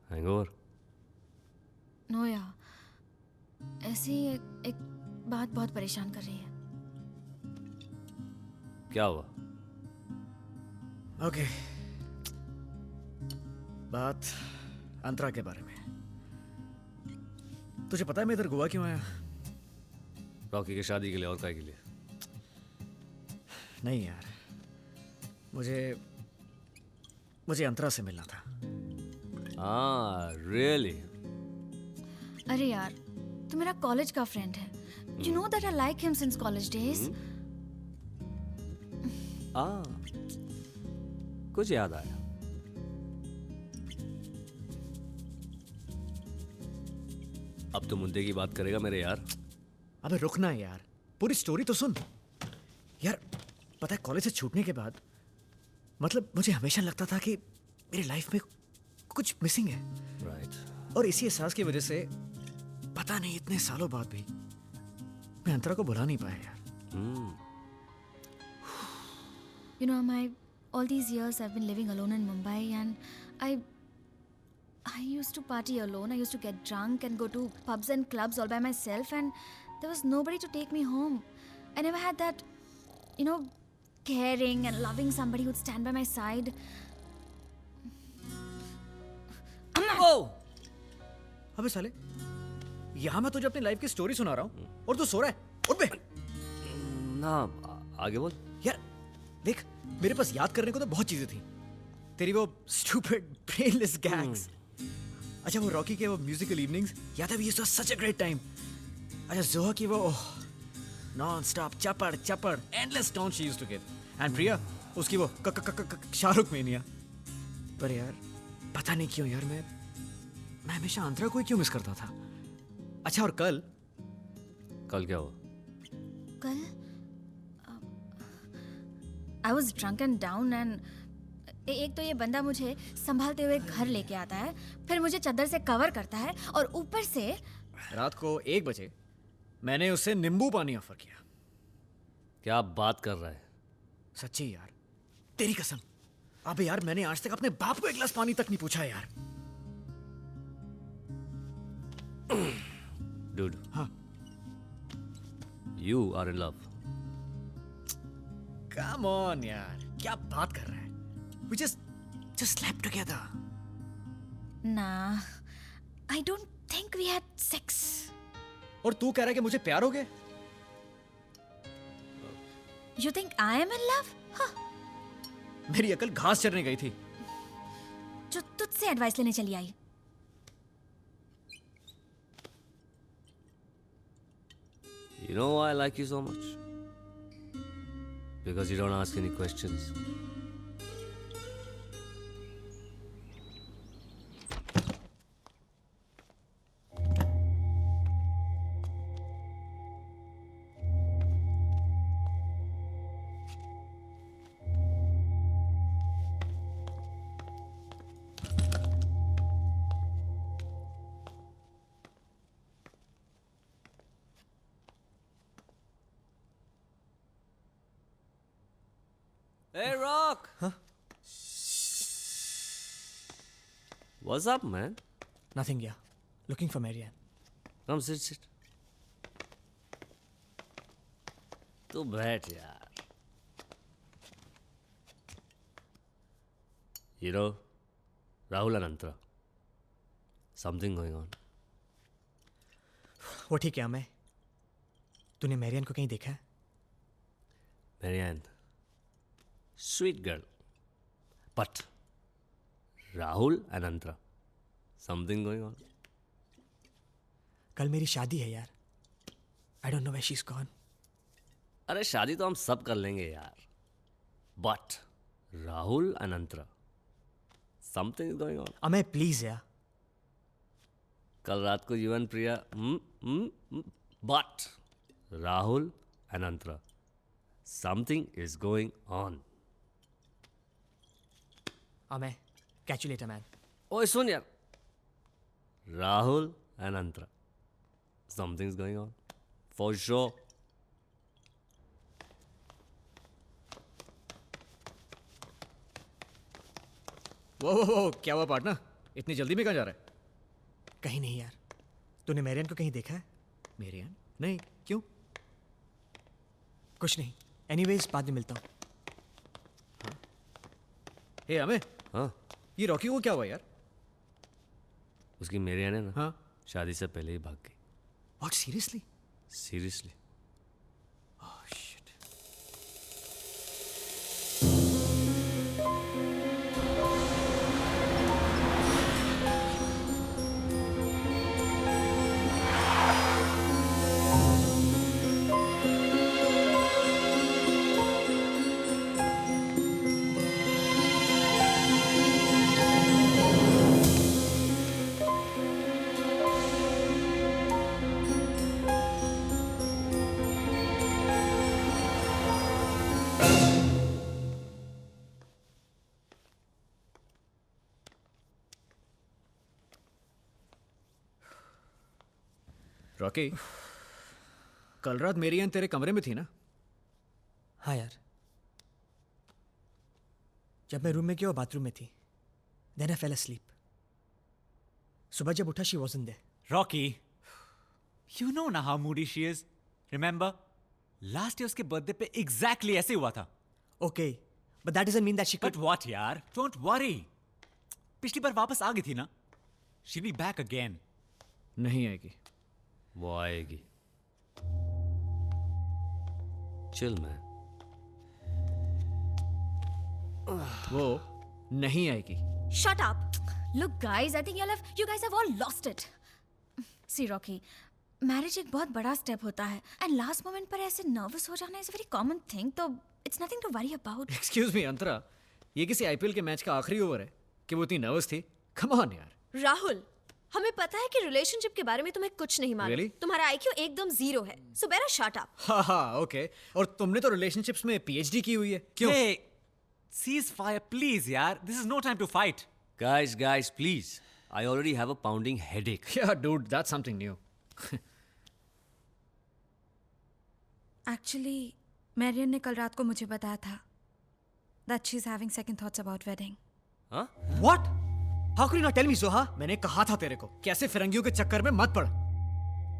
हैंगओवर? नो यार, ऐसी एक बात बहुत परेशान कर रही है। क्या हुआ? ओके, बात अंतरा के बारे में। तुझे पता है मैं इधर गोवा क्यों आया? रॉकी की शादी के लिए और काय के लिए? नहीं यार, मुझे अंतरा से मिलना था। रियली? अरे यार, तू मेरा कॉलेज का फ्रेंड है। You know that I like him since college days. कुछ याद आया। अब तो मुद्दे की बात करेगा मेरे यार। अबे रुकना यार, पूरी स्टोरी तो सुन। यार पता है, कॉलेज से छूटने के बाद मतलब मुझे हमेशा लगता था कि मेरी लाइफ में कुछ मिसिंग है। राइट। और इसी एहसास की वजह से पता नहीं इतने सालों बाद भी मैं अंतरा को भुला नहीं पाया यार। You know, all these years I've been living alone in Mumbai, and I used to party alone. I used to get drunk and go to pubs and clubs all by myself, and there was nobody to take me home. I never had that, you know, caring and loving somebody who'd stand by my side. अबे साले, यहाँ मैं तुझे अपनी life की story सुना रहा हूँ और तू सो रहा है। उठ बे। ना, आगे बोल। यार देख, मेरे पास याद करने को तो बहुत चीजें थी। तेरी वो स्टूपिड ब्रेनलेस गैंग्स, अच्छा वो रॉकी के वो म्यूजिकल इवनिंग्स याद है? We used to have such a great time. अच्छा जोहा की वो नॉन स्टॉप चपड़ चपड़ endless tone she used to give. And Priya, उसकी वो शाहरुख मेनिया। पर यार पता नहीं क्यों यार, मैं हमेशा अंतरा को ही क्यों मिस करता था। अच्छा और कल क्या हुआ? कल I was drunk and down, and एक तो ये बंदा मुझे संभालते हुए घर लेके आता है, फिर मुझे चादर से कवर करता है, और ऊपर से रात को 1 बजे मैंने उसे नींबू पानी ऑफर किया। क्या बात कर रहा है? सच्ची यार, तेरी कसम। अबे यार, मैंने आज तक अपने बाप को 1 गिलास पानी तक नहीं पूछा यार। Dude. हाँ। You are in love. Come on यार, क्या बात कर रहा है? We just slept together. Nah, I don't think we had sex. और तू कह रहा है कि मुझे प्यार हो गया? You think I am in love? Huh. मेरी अकल घास चरने गई थी। जो तुझसे एडवाइस लेने चली आई। You know why I like you so much? Because you don't ask any questions. Hey, Rock! Huh? What's up, man? Nothing, yeah. Looking for Marianne. Come sit. तू बैठ यार. Hero, Rahul Anantra. Something going on. वो ठीक है मैं. तूने Marrion को कहीं देखा है? Marianne, sweet girl. But Rahul Anantra. Something going on. कल मेरी शादी है यार. I don't know where she's gone. अरे शादी तो हम सब कर लेंगे यार. But Rahul Anantra. Something is going on. Amey please यार. कल रात को you and Priya. But Rahul Anantra. Something is going on. Ameya catch you later man. ओए सुन यार. Rahul Anantra. Something's going on. For sure. वो क्या हुआ पार्टनर? इतनी जल्दी में कहाँ जा रहा है? कहीं नहीं यार. तूने मैरियन को कहीं देखा है? मेरियन? नहीं, क्यों? कुछ नहीं. एनीवेज बाद में मिलता हूँ. हे अमे. हाँ. ये रॉकी को क्या हुआ यार? उसकी मेरियन है ना. हाँ. शादी से पहले ही भाग गई. What, seriously? Seriously. Oh shit. Rocky, कल रात मेरियन तेरे कमरे में थी ना? हाँ यार. जब मैं रूम में गया वो बाथरूम में थी. Then I fell asleep. सुबह जब उठा she wasn't there. Rocky, you know ना how moody she is. Remember? Last year उसके birthday पे exactly ऐसे हुआ था. Okay, but that doesn't mean that she could. But what यार? Don't worry. पिछली बार वापस आ गई थी ना? She'll be back again. नहीं आएगी. वो आएगी. Chill man. वो नहीं आएगी. Shut up. Look guys, I think you guys have all lost it. See Rocky, marriage एक बहुत बड़ा स्टेप होता है एंड लास्ट मोमेंट पर ऐसे नर्वस हो जाना is a very common thing, तो it's nothing to worry about. Excuse me Antara, ये किसी आईपीएल के मैच का आखिरी ओवर है कि वो इतनी नर्वस थी? कम ऑन यार. राहुल, हमें पता है कि रिलेशनशिप के बारे में तुम्हें कुछ नहीं मालूम. Really? तुम्हारा आईक्यू एकदम 0 है. So better shut up. हाँ ओके. और तुमने तो रिलेशनशिप्स में पीएचडी की हुई है. क्यों? Hey, ceasefire please यार. This is no time to fight. Guys, please. I already have a pounding headache. Yeah, dude, that's something new. Actually Marion ने कल रात को मुझे बताया था that she's having second thoughts about wedding. हाँ? What? How could you not tell me so, हाँ? मैंने कहा था तेरे को कैसे फिरंगियों के चक्कर में मत पड़.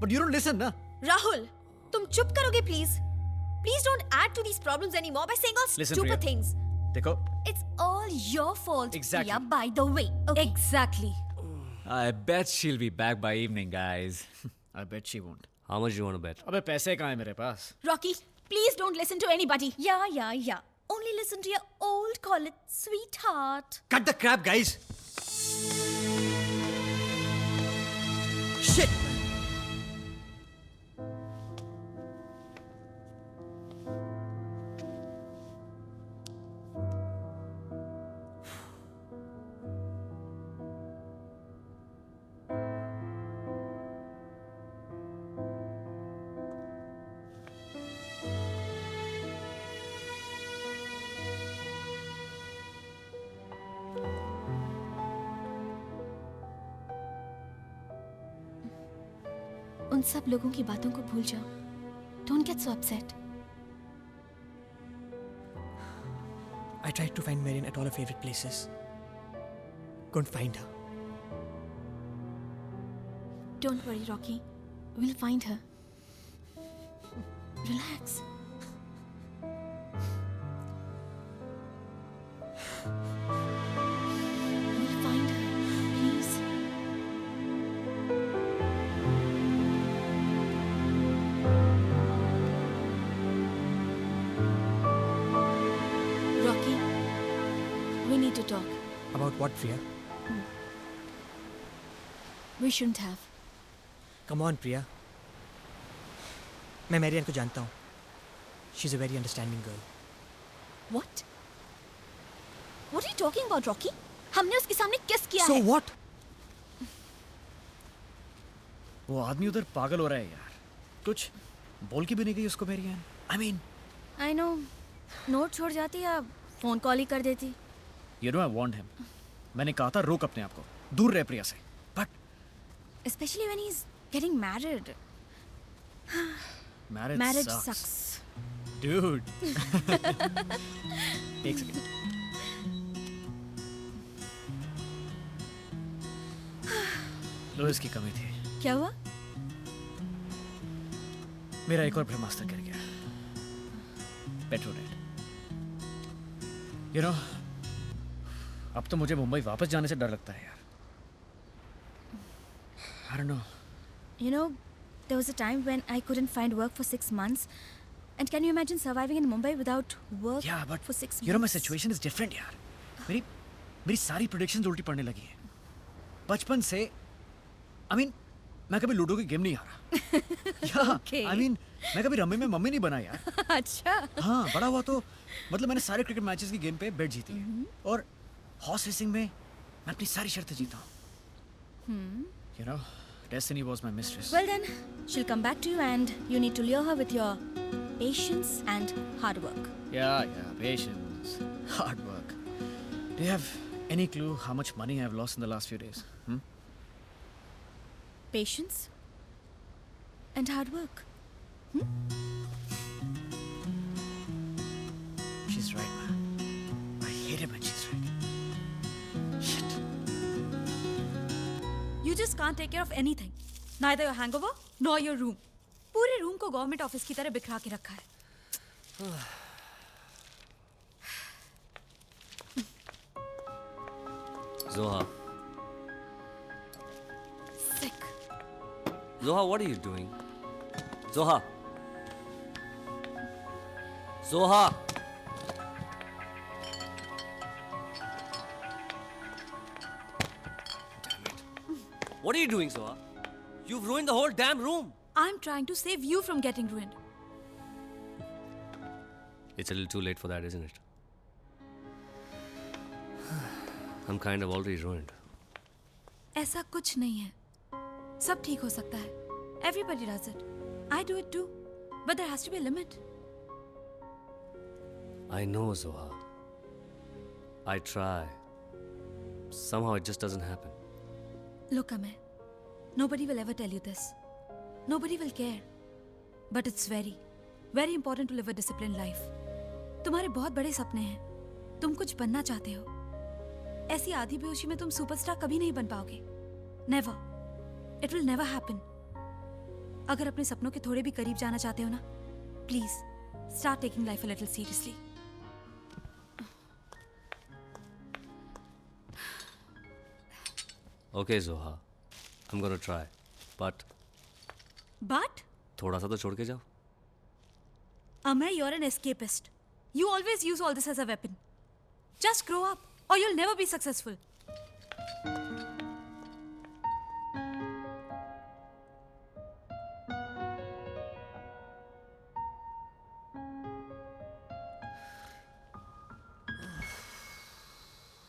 But you don't listen ना. राहुल, तुम चुप करोगे please? Please don't add to these problems anymore by saying all Listen, stupid Priya. things. देखो. It's all your fault, Exactly. Priya, by the way. Okay. Exactly. I bet she'll be back by evening, guys. I bet she won't. How much you want to bet? अबे पैसे कहाँ हैं मेरे पास? Rocky, please don't listen to anybody. Yeah. Only listen to your old college sweetheart. Cut the crap, guys. Shit. उन सब लोगों की बातों को भूल जाओ. Don't get so upset. I tried to find Marian at all her favorite places. Couldn't find her. Don't worry, Rocky. We'll find her. Relax. We'll find her. Please. Rocky, we need to talk. About what, Priya? We shouldn't have. Come on, Priya. मैं Marrion को जानता हूँ. She's a very understanding girl. What? What are you talking about, Rocky? हमने उसके सामने किस किया So है? what? वो आदमी उधर पागल हो रहा है यार. कुछ बोल के भी नहीं गई उसको Marion. I mean, I know. Note छोड़ जाती या फोन कॉल ही कर देती. you know I warned him. मैंने कहा था रोक अपने आप को. दूर रह प्रिया से. But Especially when he's getting married. marriage sucks. Dude. एक सेकंड. लोइस की कमी थी. क्या हुआ? मेरा एक और ब्रह्मास्त्र गिर गया. पेट्रोनेट. You know, अब तो मुझे मुंबई वापस जाने से डर लगता है यार. I don't know. You know, there was a time when I couldn't find work for 6 months. And can you imagine surviving in Mumbai without work Yeah, but for 6 months? you know my situation is different यार. मेरी सारी predictions उल्टी पड़ने लगी हैं. बचपन से I mean, मैं कभी लूडो की गेम नहीं हारा. Yeah, Okay. I mean, मैं कभी रम्मी में मम्मी नहीं बना यार. अच्छा. हाँ, बड़ा हुआ तो मतलब मैंने सारे क्रिकेट मैचेस की गेम पे बेट जीती है. और हॉर्स रेसिंग में मैं अपनी सारी शर्तें जीता हूँ. You know, destiny was my mistress. Well then, she'll come back to you and you need to lure her with your patience and hard work. Yeah, patience, hard work. Do you have any clue how much money I've lost in the last few days? Patience and hard work. She's right, man. I hate it when she's right. Shit. You just can't take care of anything. Neither your hangover nor your room. पूरे room को government office की तरह बिखरा के रखा है. Zoha. Sick. Zoha, what are you doing? Zoha. Zoha. Damn it. What are you doing, Zoha? You've ruined the whole damn room. I'm trying to save you from getting ruined. It's a little too late for that, isn't it? I'm kind of already ruined. ऐसा कुछ नहीं है. सब ठीक हो सकता है. Everybody does it. I do it too. But there has to be a limit. I know, Zoha. I try. Somehow it just doesn't happen. Look, Amay. Nobody will ever tell you this. Nobody will care. But it's very, very important to live a disciplined life. तुम्हारे बहुत बड़े सपने हैं. तुम कुछ बनना चाहते हो. ऐसी आधी बेहोशी में तुम सुपरस्टार कभी नहीं बन पाओगे. Never. It will never happen. अगर अपने सपनों के थोड़े भी करीब जाना चाहते हो ना, please start taking life a little seriously. Okay, Zoha. I'm gonna try. But But थोड़ा सा तो छोड़ के जाओ. Amay, you're an escapist. You always use all this as a weapon. Just grow up, or you'll never be successful.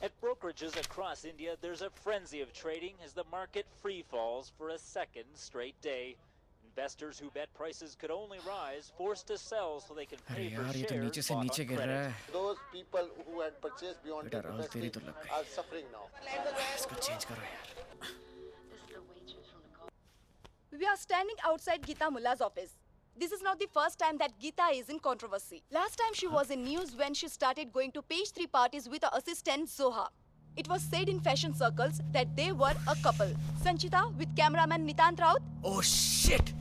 At brokerages across India, there's a frenzy of trading as the market free falls for a second straight day. Investors who bet prices could only rise, forced to sell so they can pay for यार ये तो नीचे shares से bought नीचे on गिर रहा credit. है. Those people who had purchased beyond बेटा राहुल तेरी तो लग गई. are suffering now. इसको चेंज करो यार. We are standing outside Geeta Mulla's office. This is not the first time that Geeta is in controversy. Last time she was in news when she started going to page 3 parties with her assistant Zoha. It was said in fashion circles that they were a couple. Sanchita with cameraman Nitant Raut. Oh shit!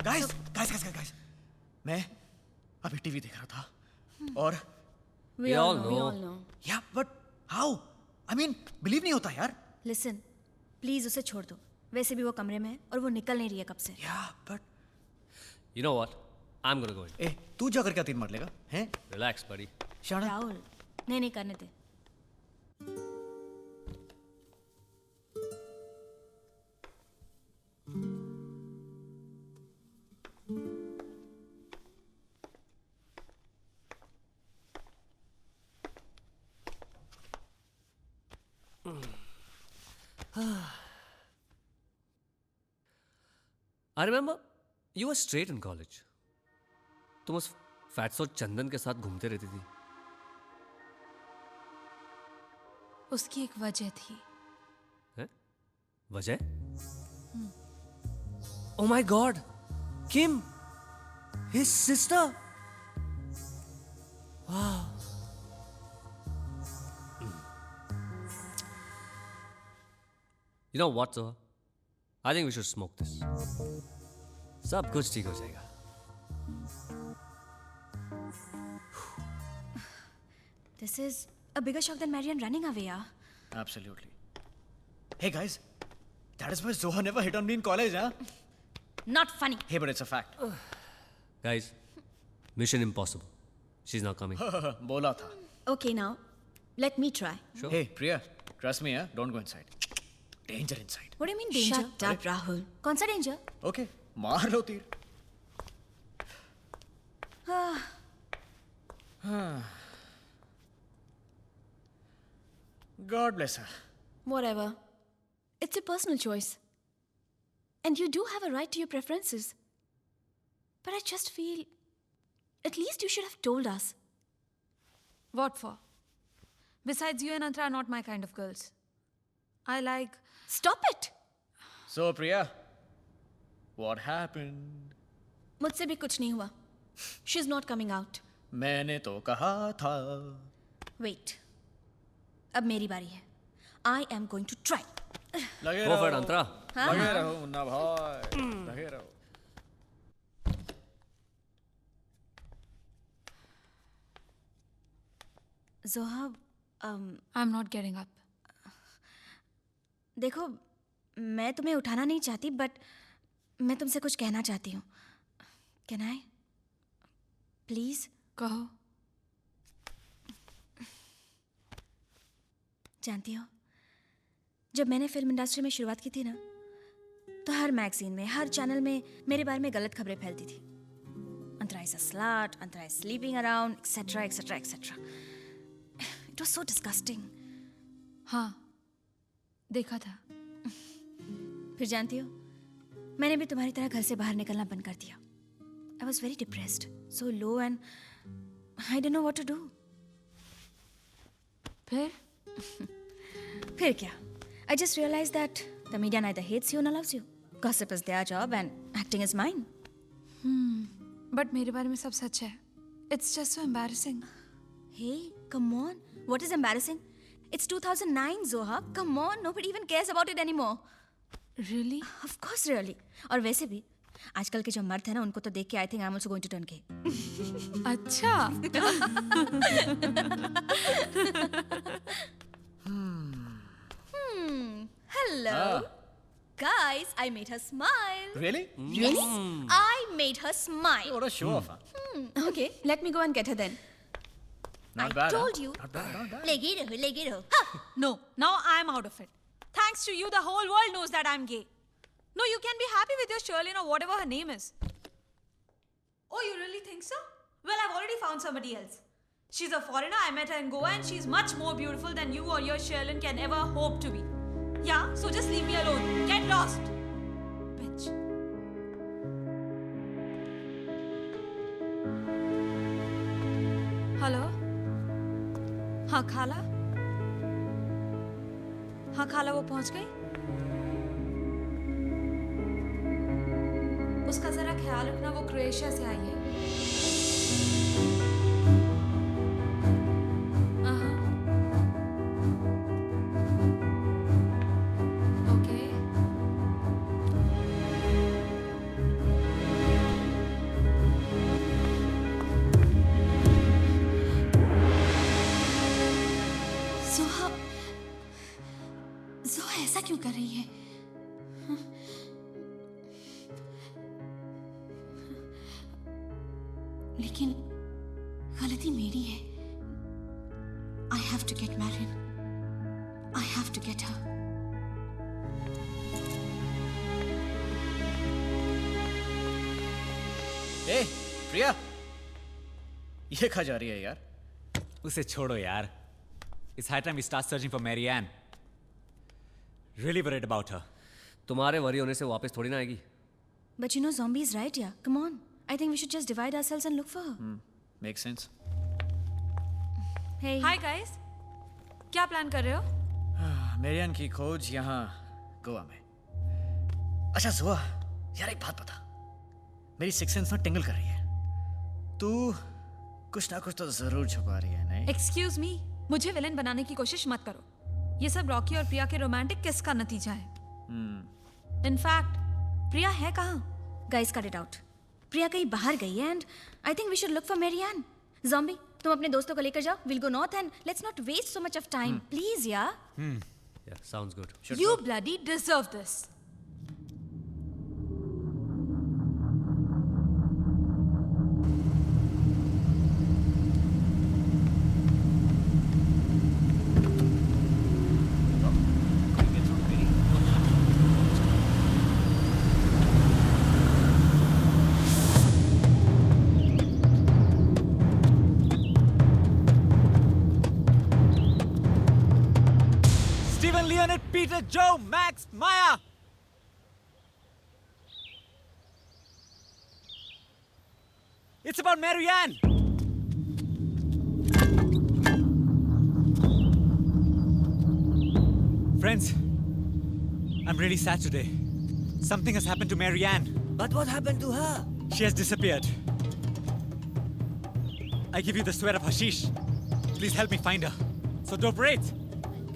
Guys! मैं अभी TV देख रहा था और We all know. Yeah, but how? I mean, believe नहीं होता यार. Listen, please उसे छोड़ दो. वैसे भी वो कमरे में है और वो निकल नहीं रही है कब से. Yeah, but You know what? I'm gonna go in. ए, तू जाकर क्या 3 मार लेगा? हैं? Relax, buddy. राहुल, नहीं करने दे. I remember you were straight in college. तुम उस फैट्सो चंदन के साथ घूमते रहती थी. उसकी एक वजह थी. हैं? वजह? Oh my God, Kim, his sister. Wow. You know what, Zoha? I think we should smoke this. सब कुछ ठीक हो जाएगा. This is a bigger shock than Marian running away, yeah. Absolutely. Hey guys, that is why Zoha never hit on me in college, huh? Not funny. Hey, but it's a fact. Guys, mission impossible. She's not coming. बोला था. Okay, now let me try. Sure. Hey, Priya, trust me, huh? Don't go inside. Danger inside. What do you mean danger? Shut up, Rahul. कौन सा danger? Okay, मार लो तीर. God bless her. Whatever. It's a personal choice. And you do have a right to your preferences. But I just feel at least you should have told us. What for? Besides, you and Antara are not my kind of girls. I like... Stop it! So, Priya, what happened? मुझसे भी कुछ नहीं हुआ. She's not coming out. मैंने तो कहा था. Wait. अब मेरी बारी है. I am going to try. लगे Go for it, रहो. Antara. लगे रहो मुन्ना भाई. लगे रहो. Zoha, I'm not getting up. देखो, मैं तुम्हें उठाना नहीं चाहती, बट मैं तुमसे कुछ कहना चाहती हूँ. Can I? Please? कहो. जानती हो, जब मैंने फिल्म इंडस्ट्री में शुरुआत की थी ना, तो हर मैगजीन में, हर चैनल में मेरे बारे में गलत खबरें फैलती थी. Antara is a slut, Antara is sleeping around, etc., etc., etc. It was so disgusting. हाँ, देखा था. फिर जानती हो, मैंने भी तुम्हारी तरह घर से बाहर निकलना बंद कर दिया. I was very depressed, so low, and I didn't know what to do. फिर क्या? I just realized that the media neither hates you nor loves you. Gossip is their job and acting is mine. But मेरे बारे में सब सच है. It's just so embarrassing. Hey, come on. What is embarrassing? It's 2009, Zoha. Come on, nobody even cares about it anymore. Really? Of course, really. और वैसे भी आजकल के जो मर्द हैं ना, उनको तो देख के I think I'm also going to turn gay. अच्छा. Hello. Guys, I made her smile. Really? Yes, I made her smile. What a show off. Okay, let me go and get her then. Not I bad. told you. Not bad. Not bad. Legi raho. No, now I'm out of it. Thanks to you, the whole world knows that I'm gay. No, you can be happy with your Sherlyn or whatever her name is. Oh, you really think so? Well, I've already found somebody else. She's a foreigner, I met her in Goa, and she's much more beautiful than you or your Sherlyn can ever hope to be. Yeah, so just leave me alone. Get lost. Bitch. Hello? हाँ खाला? हाँ खाला वो पहुंच गई? उसका जरा ख्याल रखना, वो क्रोएशिया से आई है. कर रही है। लेकिन गलती मेरी है। I have to get married. I have to get her. ए, प्रिया, ये कहाँ जा रही है यार? उसे छोड़ो यार. It's high time we start searching for Marianne. Really worried about her. तुम्हारे वरी होने से वापस थोड़ी ना आएगी. But you know, zombie is right, yeah. Come on. I think we should just divide ourselves and look for her. Makes sense. Hey. Hi guys. क्या plan कर रहे हो? मेरियन की खोज यहाँ गोवा में. अच्छा जुआ, यार एक बात बता. मेरी सिक्स सेंस ना टिंगल कर रही है. तू कुछ ना कुछ तो जरूर छुपा रही है, नहीं? Excuse me, मुझे विलेन बनाने की कोशिश मत करो. ये सब रॉकी और प्रिया के रोमांटिक किस का नतीजा है. In fact, प्रिया है कहाँ? Guys, cut it out. प्रिया कहीं बाहर गई है and I think we should look for Marianne. Zombie, तुम अपने दोस्तों को लेकर जाओ. We'll go north and let's not waste so much of time. Please, yeah? Yeah, sounds good. You bloody deserve this. Steven, Leonard, Peter, Joe, Max, Maya. It's about Marianne. Friends, I'm really sad today. Something has happened to Marianne. But what happened to her? She has disappeared. I give you the sweat of hashish. Please help me find her. So don't wait.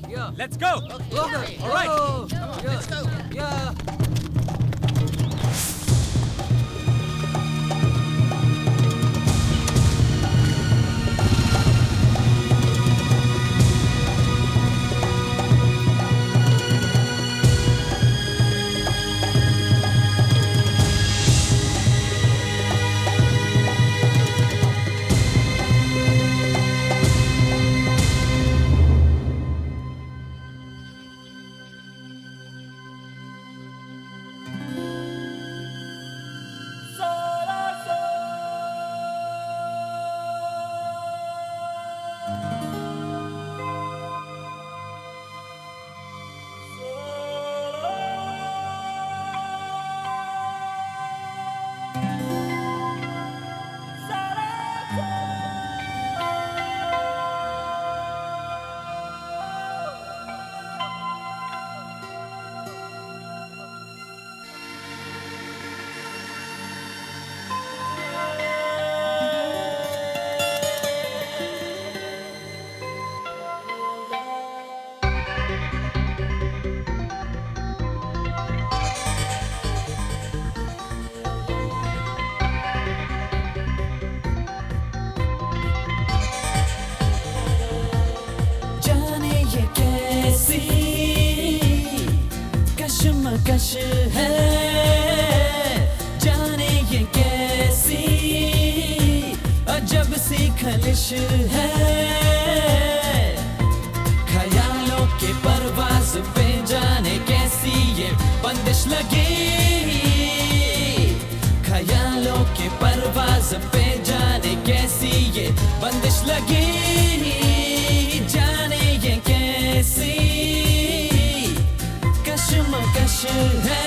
Yeah. Let's go. Okay. All right. Come on, let's go. Yeah. कश है जाने ये कैसी अजब सी खलिश है ख्यालों के परवाज़ पे जाने कैसी ये बंदिश लगी ख्यालों के परवाज़ पे जाने कैसी ये बंदिश लगी जाने ये कैसी कशमकश है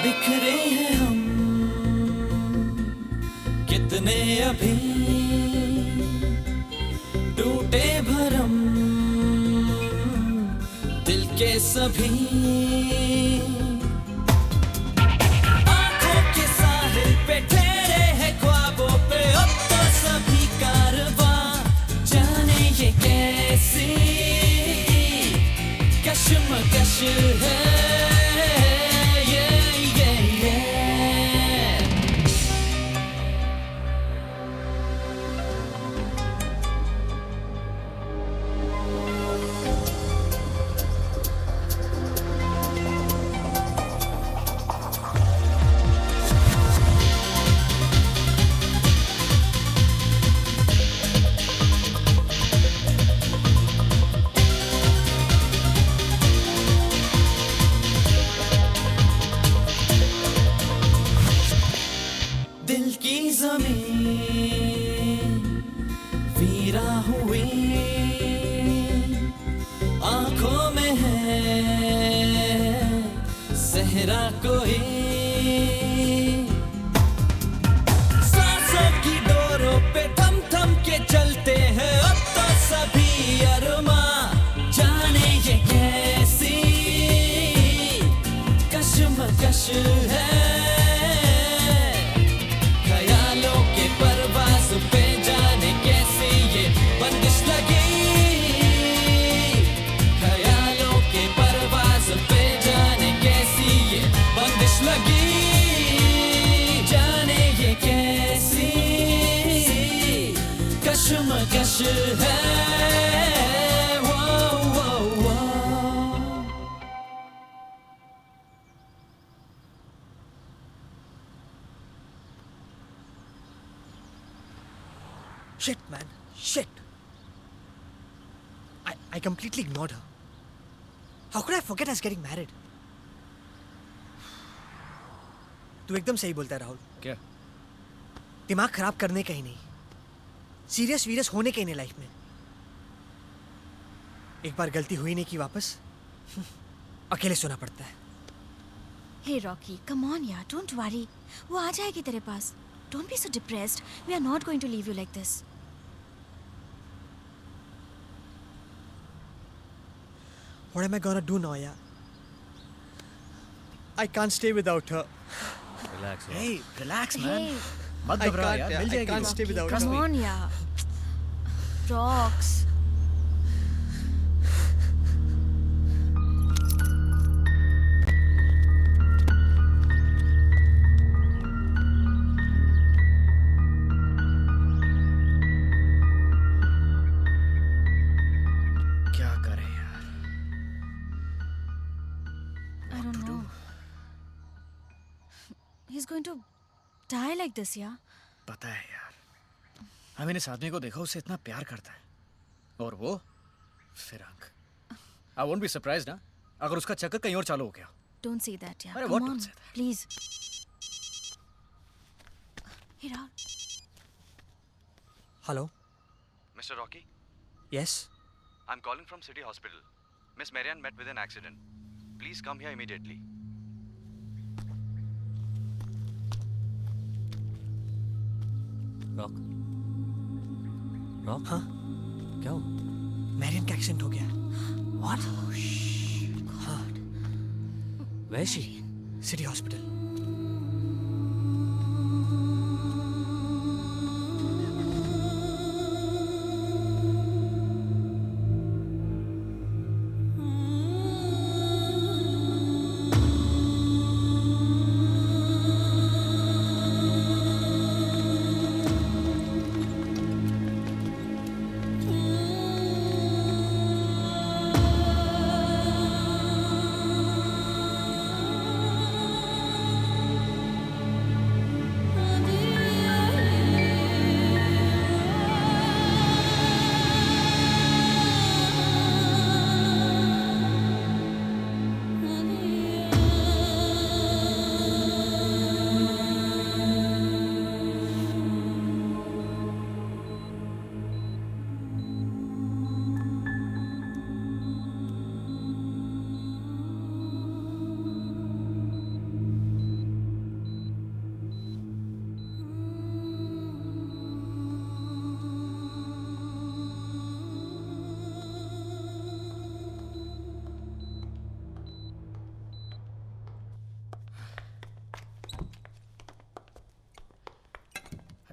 बिखरे हैं हम कितने अभी टूटे भरम सभी आंखों के साहिल पे ठहरे हैं ख्वाबों पे अब तो सभी कारवां जाने ये कैसी कश्मकश है Shit, man. Shit. I completely ignored her. How could I forget us getting married? तू एकदम सही बोलता है राहुल. क्या? दिमाग खराब करने का ही नहीं. सीरियस वीरियस होने का ही नहीं लाइफ में. एक बार गलती हुई नहीं की वापस अकेले सोना पड़ता है. Hey Rocky, come on यार, don't worry. वो आ जाएगी तेरे पास. Don't be so depressed. We are not going to leave you like this. What am I gonna do now, yeah? I can't stay without her. Relax. Hey, relax, man. Hey. मत घबराओ यार, मिल I जाएगी can't वो. stay without Come her. on यार. Rocks. क्या करें यार? I don't know. He's going to die like this, yeah? पता है यार. मैंने इस आदमी को देखा, उससे इतना प्यार करता है. और वो फिरंग. I won't be surprised ना अगर उसका चक्कर कहीं और चालू हो गया. Don't say that, yeah. अरे Come what? on, Don't say that. please. Hey, Rahul. Hello. Mr. Rocky, Yes. I'm calling from City Hospital. Miss Marian met with an accident. Please come here immediately. Rock. Rock? हाँ? क्या हुआ? Marrion का accident हो गया. What? हाँ. Where is she? City hospital.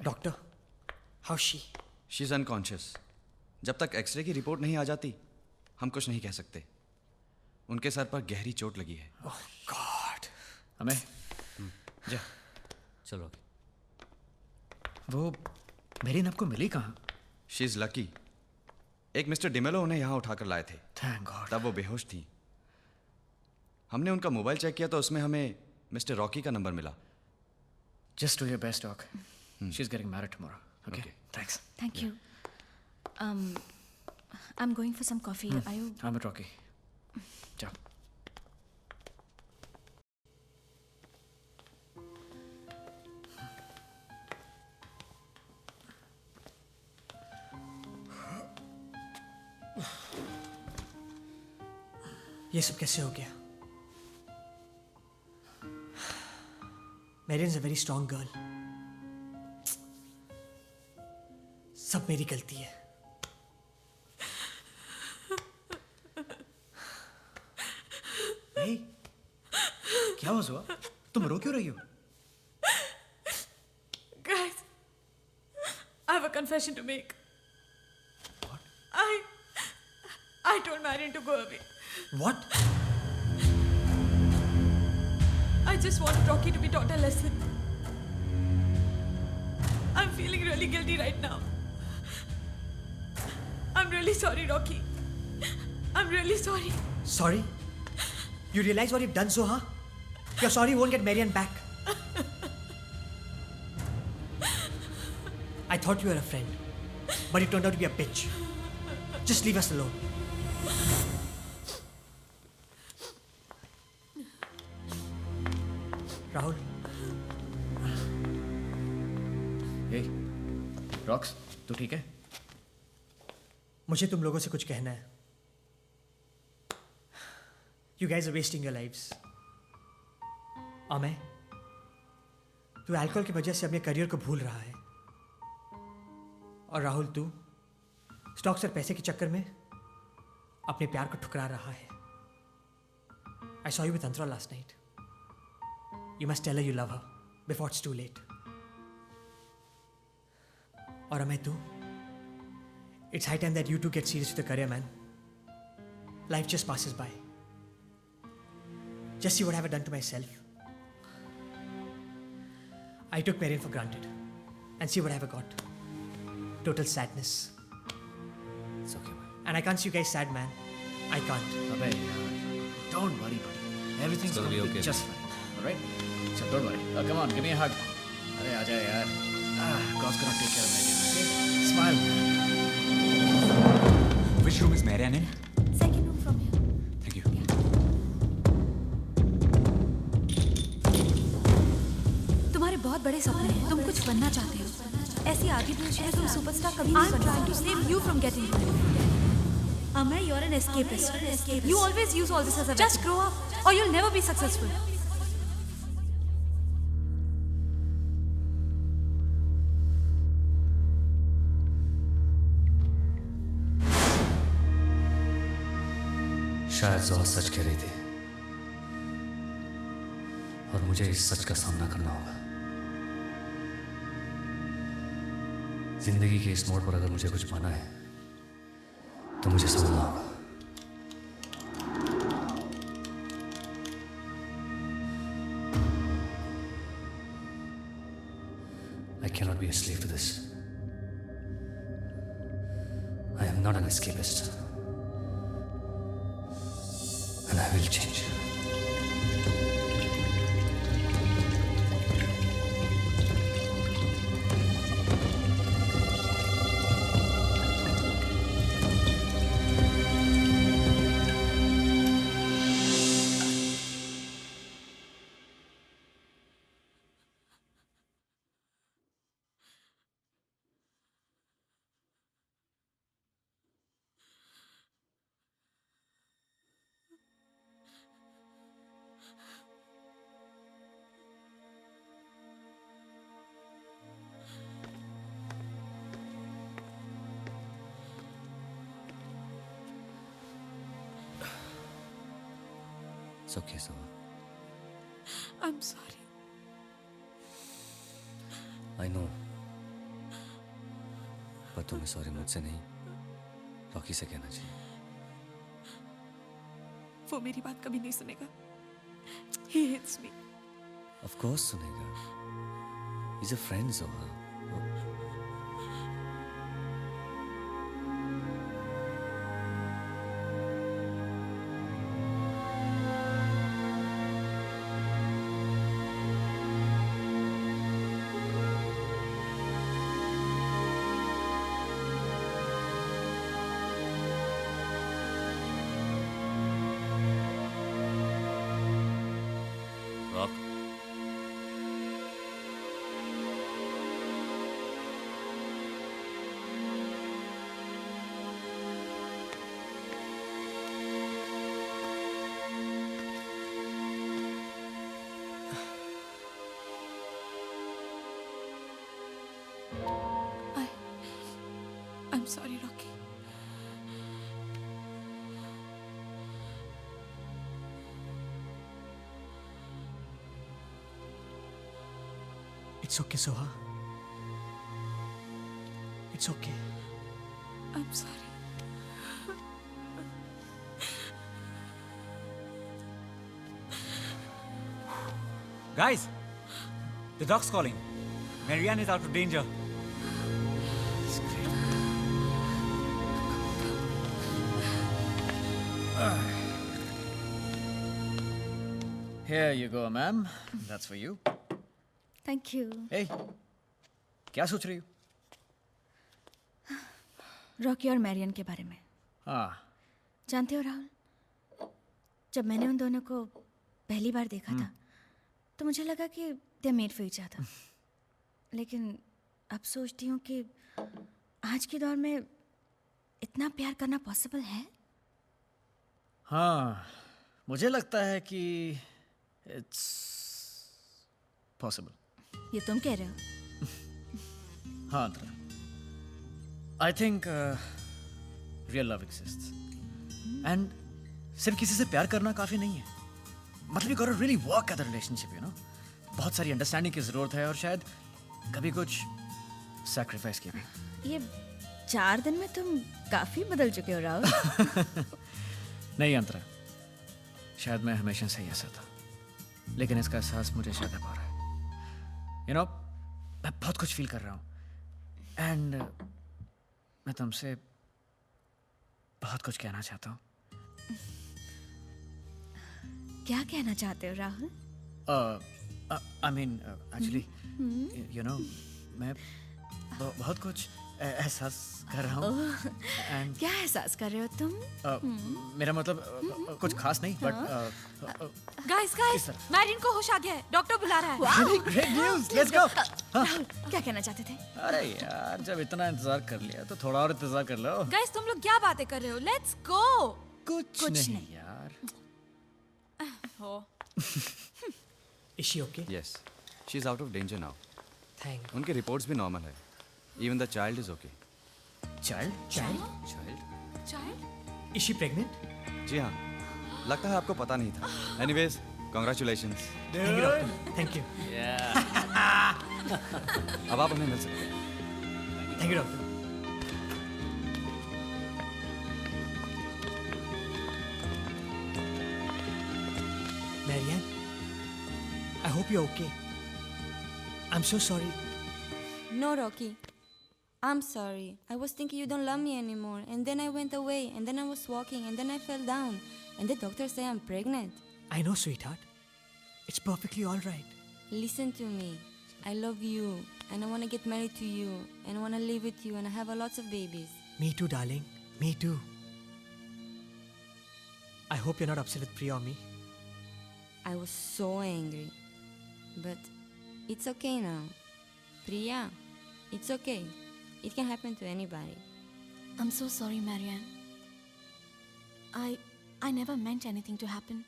Doctor, how's she? She is unconscious. जब तक x ray की रिपोर्ट नहीं आ जाती हम कुछ नहीं कह सकते. उनके सर पर गहरी चोट लगी है. Oh God. हमें जा. चलो. वो मेरी आपको मिली कहाँ? She is lucky. एक मिस्टर डिमेलो उन्हें यहाँ उठाकर लाए थे. Thank God. तब वो बेहोश थी. हमने उनका मोबाइल चेक किया तो उसमें हमें मिस्टर रॉकी का नंबर मिला. Just do your best, Doc. She's getting married tomorrow. Okay. Thanks. Thank you. I'm going for some coffee. Are you? I'm with Rocky. Ciao. ये सब कैसे हो गया? Marian's a very strong girl. सब मेरी गलती है. Hey, क्या हुआ? तुम रो क्यों रही हो? Guys, I have a confession to make. What? I told Marion to go away. What? I just wanted Rocky to be taught a lesson. I'm feeling really guilty right now. I'm really sorry, Rocky. I'm really sorry. Sorry? You realize what you've done, Soha? Your sorry won't get Marian back. I thought you were a friend, but you turned out to be a bitch. Just leave us alone. Rahul. Hey, Rox, तू ठीक है? मुझे तुम लोगों से कुछ कहना है. You guys are wasting your lives. Amay, तू अल्कोहल की वजह से अपने करियर को भूल रहा है. और राहुल, तू स्टॉक्स और पैसे के चक्कर में अपने प्यार को ठुकरा रहा है. I saw you with Antara last night. You must tell her you love her before it's too late. और अमय, तू, it's high time that you two get serious with your career, man. Life just passes by. Just see what I have done to myself. I took Marian for granted. And see what I have got. Total sadness. It's okay, man. And I can't see you guys sad, man. I can't. Abhay, don't worry, buddy. Everything's gonna be okay. just fine. Alright? So don't worry. Come on, give me a hug. Arey, aaja yaar. God's gonna take care of Marian. Okay? Smile. Which room is Marian in? Second room from here. Thank you. तुम्हारे बहुत बड़े सपने हैं. तुम कुछ बनना चाहते हो. ऐसी आगे भी है तुम सुपरस्टार कभी नहीं बन. I'm trying to save you from getting there. Amay, you're an escapist. You always use all this as a weapon. Just grow up, or you'll never be successful. शायद जोहर सच कह रही थी और मुझे इस सच का सामना करना होगा. जिंदगी के इस मोड़ पर अगर मुझे कुछ पाना है तो मुझे समझना होगा. I cannot be a slave to this. I am not an escapist. And I will change. It's okay, Soha. I'm sorry. I know. तुम्हें सॉरी मुझसे नहीं, रॉकी से कहना चाहिए। वो मेरी बात कभी नहीं सुनेगा। He hates me. Of course सुनेगा। He's a friend, Zoha. Rock. I'm sorry, Rocky. It's okay, Soha. It's okay. I'm sorry. Guys, the dog's calling. Marianne is out of danger. Here you go, ma'am. That's for you. Thank you. Hey, क्या सोच रही हो? Rocky और Marrion के बारे में। हाँ, जानते हो राहुल, जब मैंने उन दोनों को पहली बार देखा था तो मुझे लगा कि they made for each other. लेकिन अब सोचती हूँ कि आज के दौर में इतना प्यार करना पॉसिबल है। हाँ, मुझे लगता है कि इट्स पॉसिबल। ये तुम कह रहे हो? हाँ Antara, I think real love exists and सिर्फ किसी से प्यार करना काफी नहीं है। मतलब you got to really work at the relationship, you know. बहुत सारी अंडरस्टैंडिंग की जरूरत है और शायद कभी कुछ सैक्रिफाइस की भी। ये 4 दिन में तुम काफी बदल चुके हो राहुल। नहीं अंतरा, शायद मैं हमेशा से ही ऐसा था, लेकिन इसका एहसास मुझे शायद अब हो रहा है। यू नो, मैं बहुत कुछ फील कर रहा हूँ एंड मैं तुमसे बहुत कुछ कहना चाहता हूँ। क्या कहना चाहते हो Rahul? I mean actually you know, मैं बहुत कुछ एहसास कर रहा हूँ। एंड क्या एहसास कर रहे हो तुम? मेरा मतलब कुछ खास नहीं, बट Guys, मैरियन को होश आ गया है। डॉक्टर बुला रहा है। Great news, let's go. Rahul, क्या कहना चाहते थे? अरे यार, जब इतना इंतजार कर लिया तो थोड़ा और इंतजार कर लो। Guys, तुम लोग क्या बातें कर रहे हो? Let's go. कुछ नहीं यार। हो। Is she okay? Yes, she's out of danger now. Thank. उनके रिपोर्ट्स भी नॉर्मल है. Even the child is okay. Child? Child? Child? Is she pregnant? जी हाँ. लगता है आपको पता नहीं था. Anyways, congratulations. Thank you, doctor. Thank you. अब आप उन्हें मिल सकते हैं. Thank you, doctor. Marianne, I hope you're okay. I'm so sorry. No, Rocky. I'm sorry. I was thinking you don't love me anymore. And then I went away. And then I was walking. And then I fell down. And the doctor said I'm pregnant. I know, sweetheart. It's perfectly all right. Listen to me. I love you. And I want to get married to you. And I want to live with you. And I have lots of babies. Me too, darling. Me too. I hope you're not upset with Priya or me. I was so angry. But it's okay now. Priya, it's okay. It can happen to anybody. I'm so sorry, Marianne. I never meant anything to happen.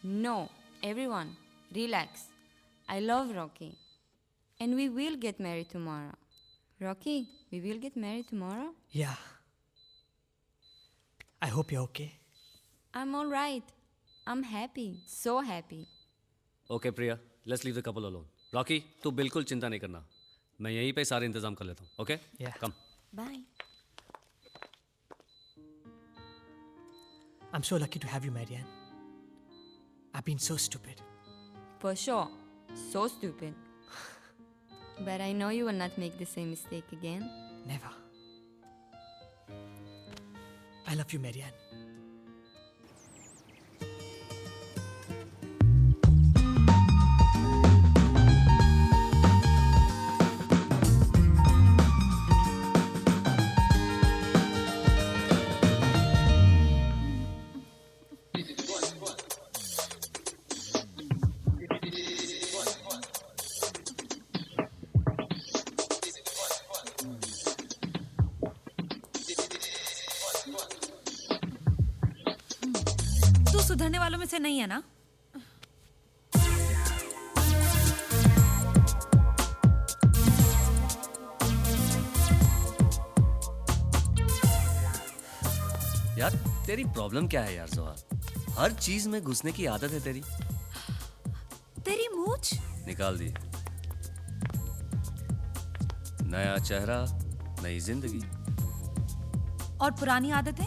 No, everyone, relax. I love Rocky. And we will get married tomorrow. Rocky, we will get married tomorrow? Yeah. I hope you're okay. I'm all right. I'm happy. So happy. Okay, Priya. Let's leave the couple alone. Rocky, तू बिल्कुल चिंता नहीं करना. मैं यहीं पे सारे इंतजाम कर लेता हूँ. Okay? Yeah. Come. Bye. I'm so lucky to have you, Marianne. I've been so stupid. For sure. So stupid. But I know you will not make the same mistake again. Never. I love you, Marianne. तू सुधरने वालों में से नहीं है ना? यार तेरी प्रॉब्लम क्या है यार जोआ? हर चीज में घुसने की आदत है तेरी। तेरी मूंछ निकाल दी। नया चेहरा, नई जिंदगी। और पुरानी आदतें?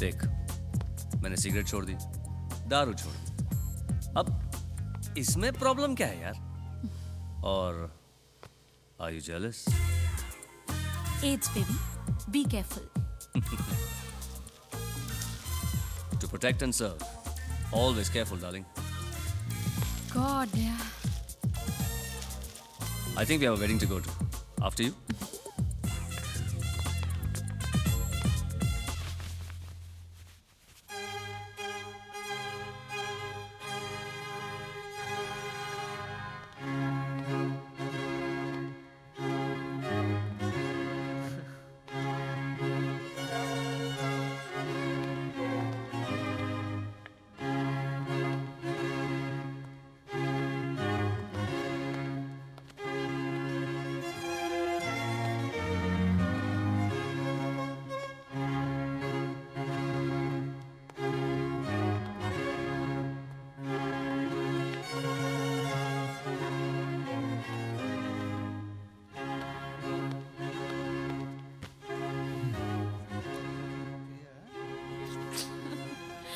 देख, मैंने सिगरेट छोड़ दी, दारू छोड़ दी। अब इसमें प्रॉब्लम क्या है यार? और are you jealous? AIDS baby, be careful. To protect and serve. Always careful, darling. God, yeah. I think we have a wedding to go to. After you?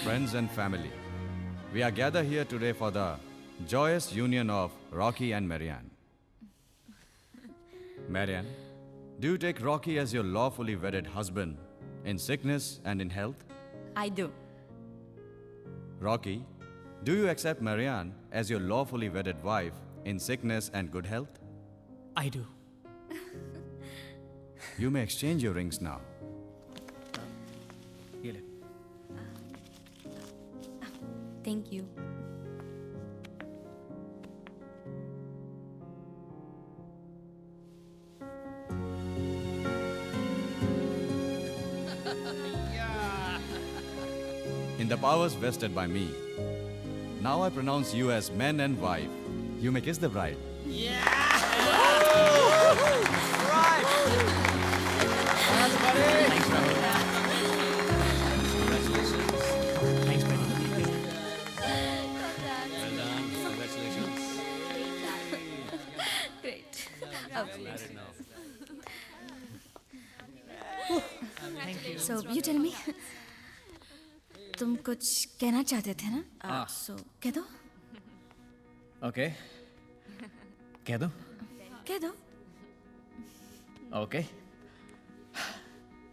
Friends and family, we are gathered here today for the joyous union of Rocky and Marianne. Marianne, do you take Rocky as your lawfully wedded husband in sickness and in health? I do. Rocky, do you accept Marianne as your lawfully wedded wife in sickness and good health? I do. You may exchange your rings now. Thank you. In the powers vested by me, now I pronounce you as man and wife. You may kiss the bride. Great. So you tell me. तुम कुछ कहना चाहते थे ना? So कह दो. Okay. कह दो. कह दो. Okay.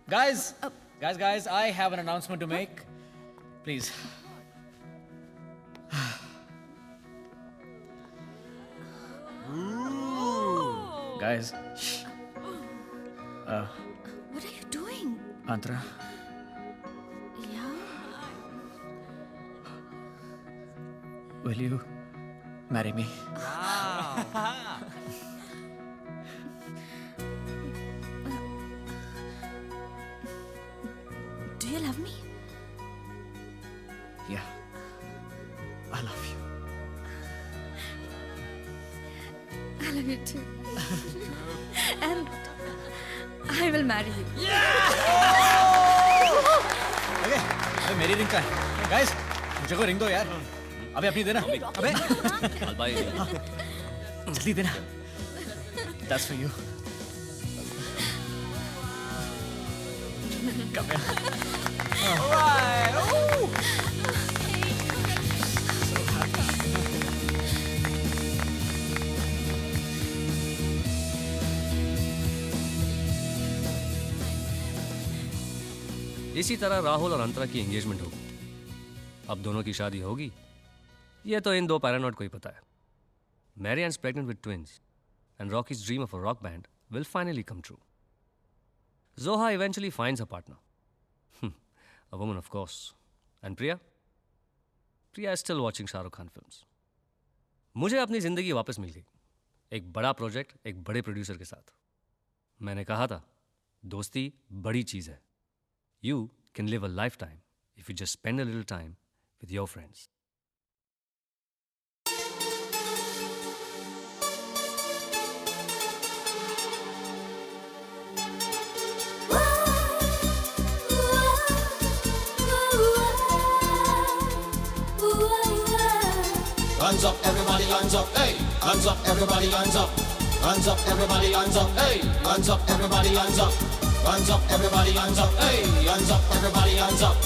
Guys, I have an announcement to make. Please. Guys. What are you doing? Antara, Yeah. will you marry me? Do you love me? Yeah. I love you. I love you too. And I will marry you. अबे मेरी ring का है. Guys, मुझे को ring दो यार. अबे अपनी देना. अबे. I'll buy it. जल्दी देना. That's for you. इसी तरह राहुल और अंतरा की एंगेजमेंट होगी। अब दोनों की शादी होगी, ये तो इन दो पैरानॉट को ही पता है। Marianne's pregnant with twins, and Rocky's dream of a rock band will finally come true. Zoha eventually finds her partner. A woman, of course. And Priya? Priya is still watching Shah Rukh Khan films. मुझे अपनी जिंदगी वापस मिल गई, एक बड़ा project एक बड़े producer के साथ। मैंने कहा था, दोस्ती बड़ी चीज है। You can live a lifetime if you just spend a little time with your friends. Hands up, everybody, hands up, hey! Hands up, everybody, hands up. Hands up, everybody, hands up, hey! Hands up, everybody, hands up. Hands up, everybody, hands up, hey! Hands up, everybody, hands up.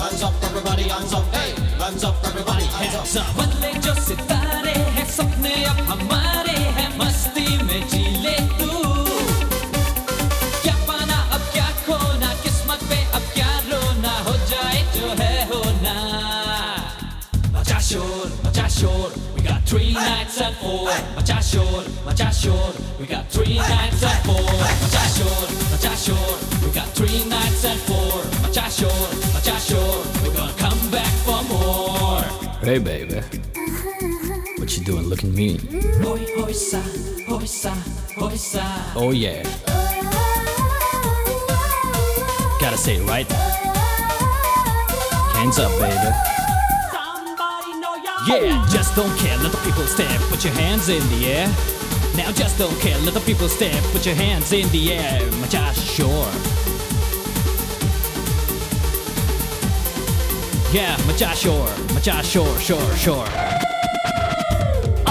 Hands up, everybody, hands up, hey! Hands up, everybody, hands up. बदले जो सितारे हैं सपने अब हमारे हैं मस्ती में जी ले तू क्या पाना अब क्या खोना किस्मत पे अब क्या रोना हो जाए जो है होना मचा शोर we got 3 nights and 4 मचा शोर we got 3 nights and 4 मचा शोर we got 3 nights and 4 मचा शोर we're gonna come back for more. Hey baby, what you doing looking mean? Hoisa. Oh yeah, gotta say it right. Hands up baby. Yeah, just don't care, let the people stare, put your hands in the air. Now just don't care, let the people stare, put your hands in the air. Macha sure. Yeah, macha sure.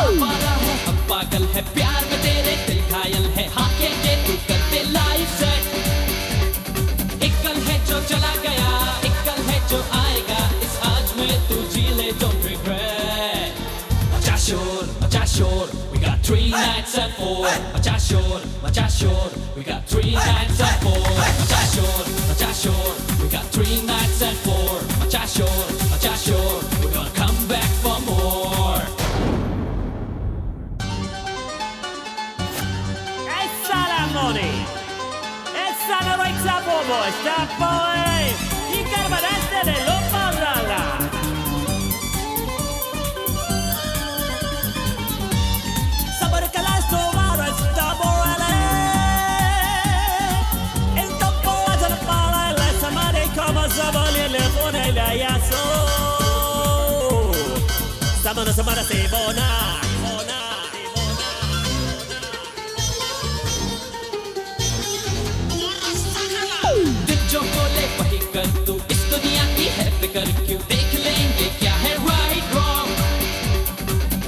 आवारा है अब पागल है प्यार में तेरे दिल घायल है हाँ के तू कर दे लाइफ सेट एक कल है जो चला गया एक कल है जो आएगा इस आज में तू जी ले don't regret मचा शोर we got 3 nights and 4 मचा शोर we got 3 nights and 4 मचा शोर we got 3 nights and 4 मचा शोर we're gonna come back for more. Essa noite a bobo está boa, e carbareste de lo parala. Saber que la estovara está boa, el topo la pala la samare como sabone le pone la yaso. Samana se bona. जो बोले वही कर तू इस दुनिया की है फिकर क्यों देख लेंगे क्या है right wrong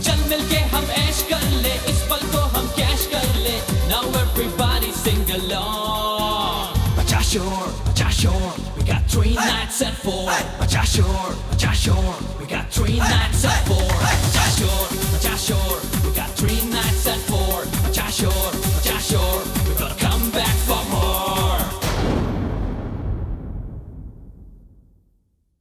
चल मिलके हम ऐश कर ले इस पल को हम कैश कर ले now everybody sing along मचा शोर we got 3 nights and 4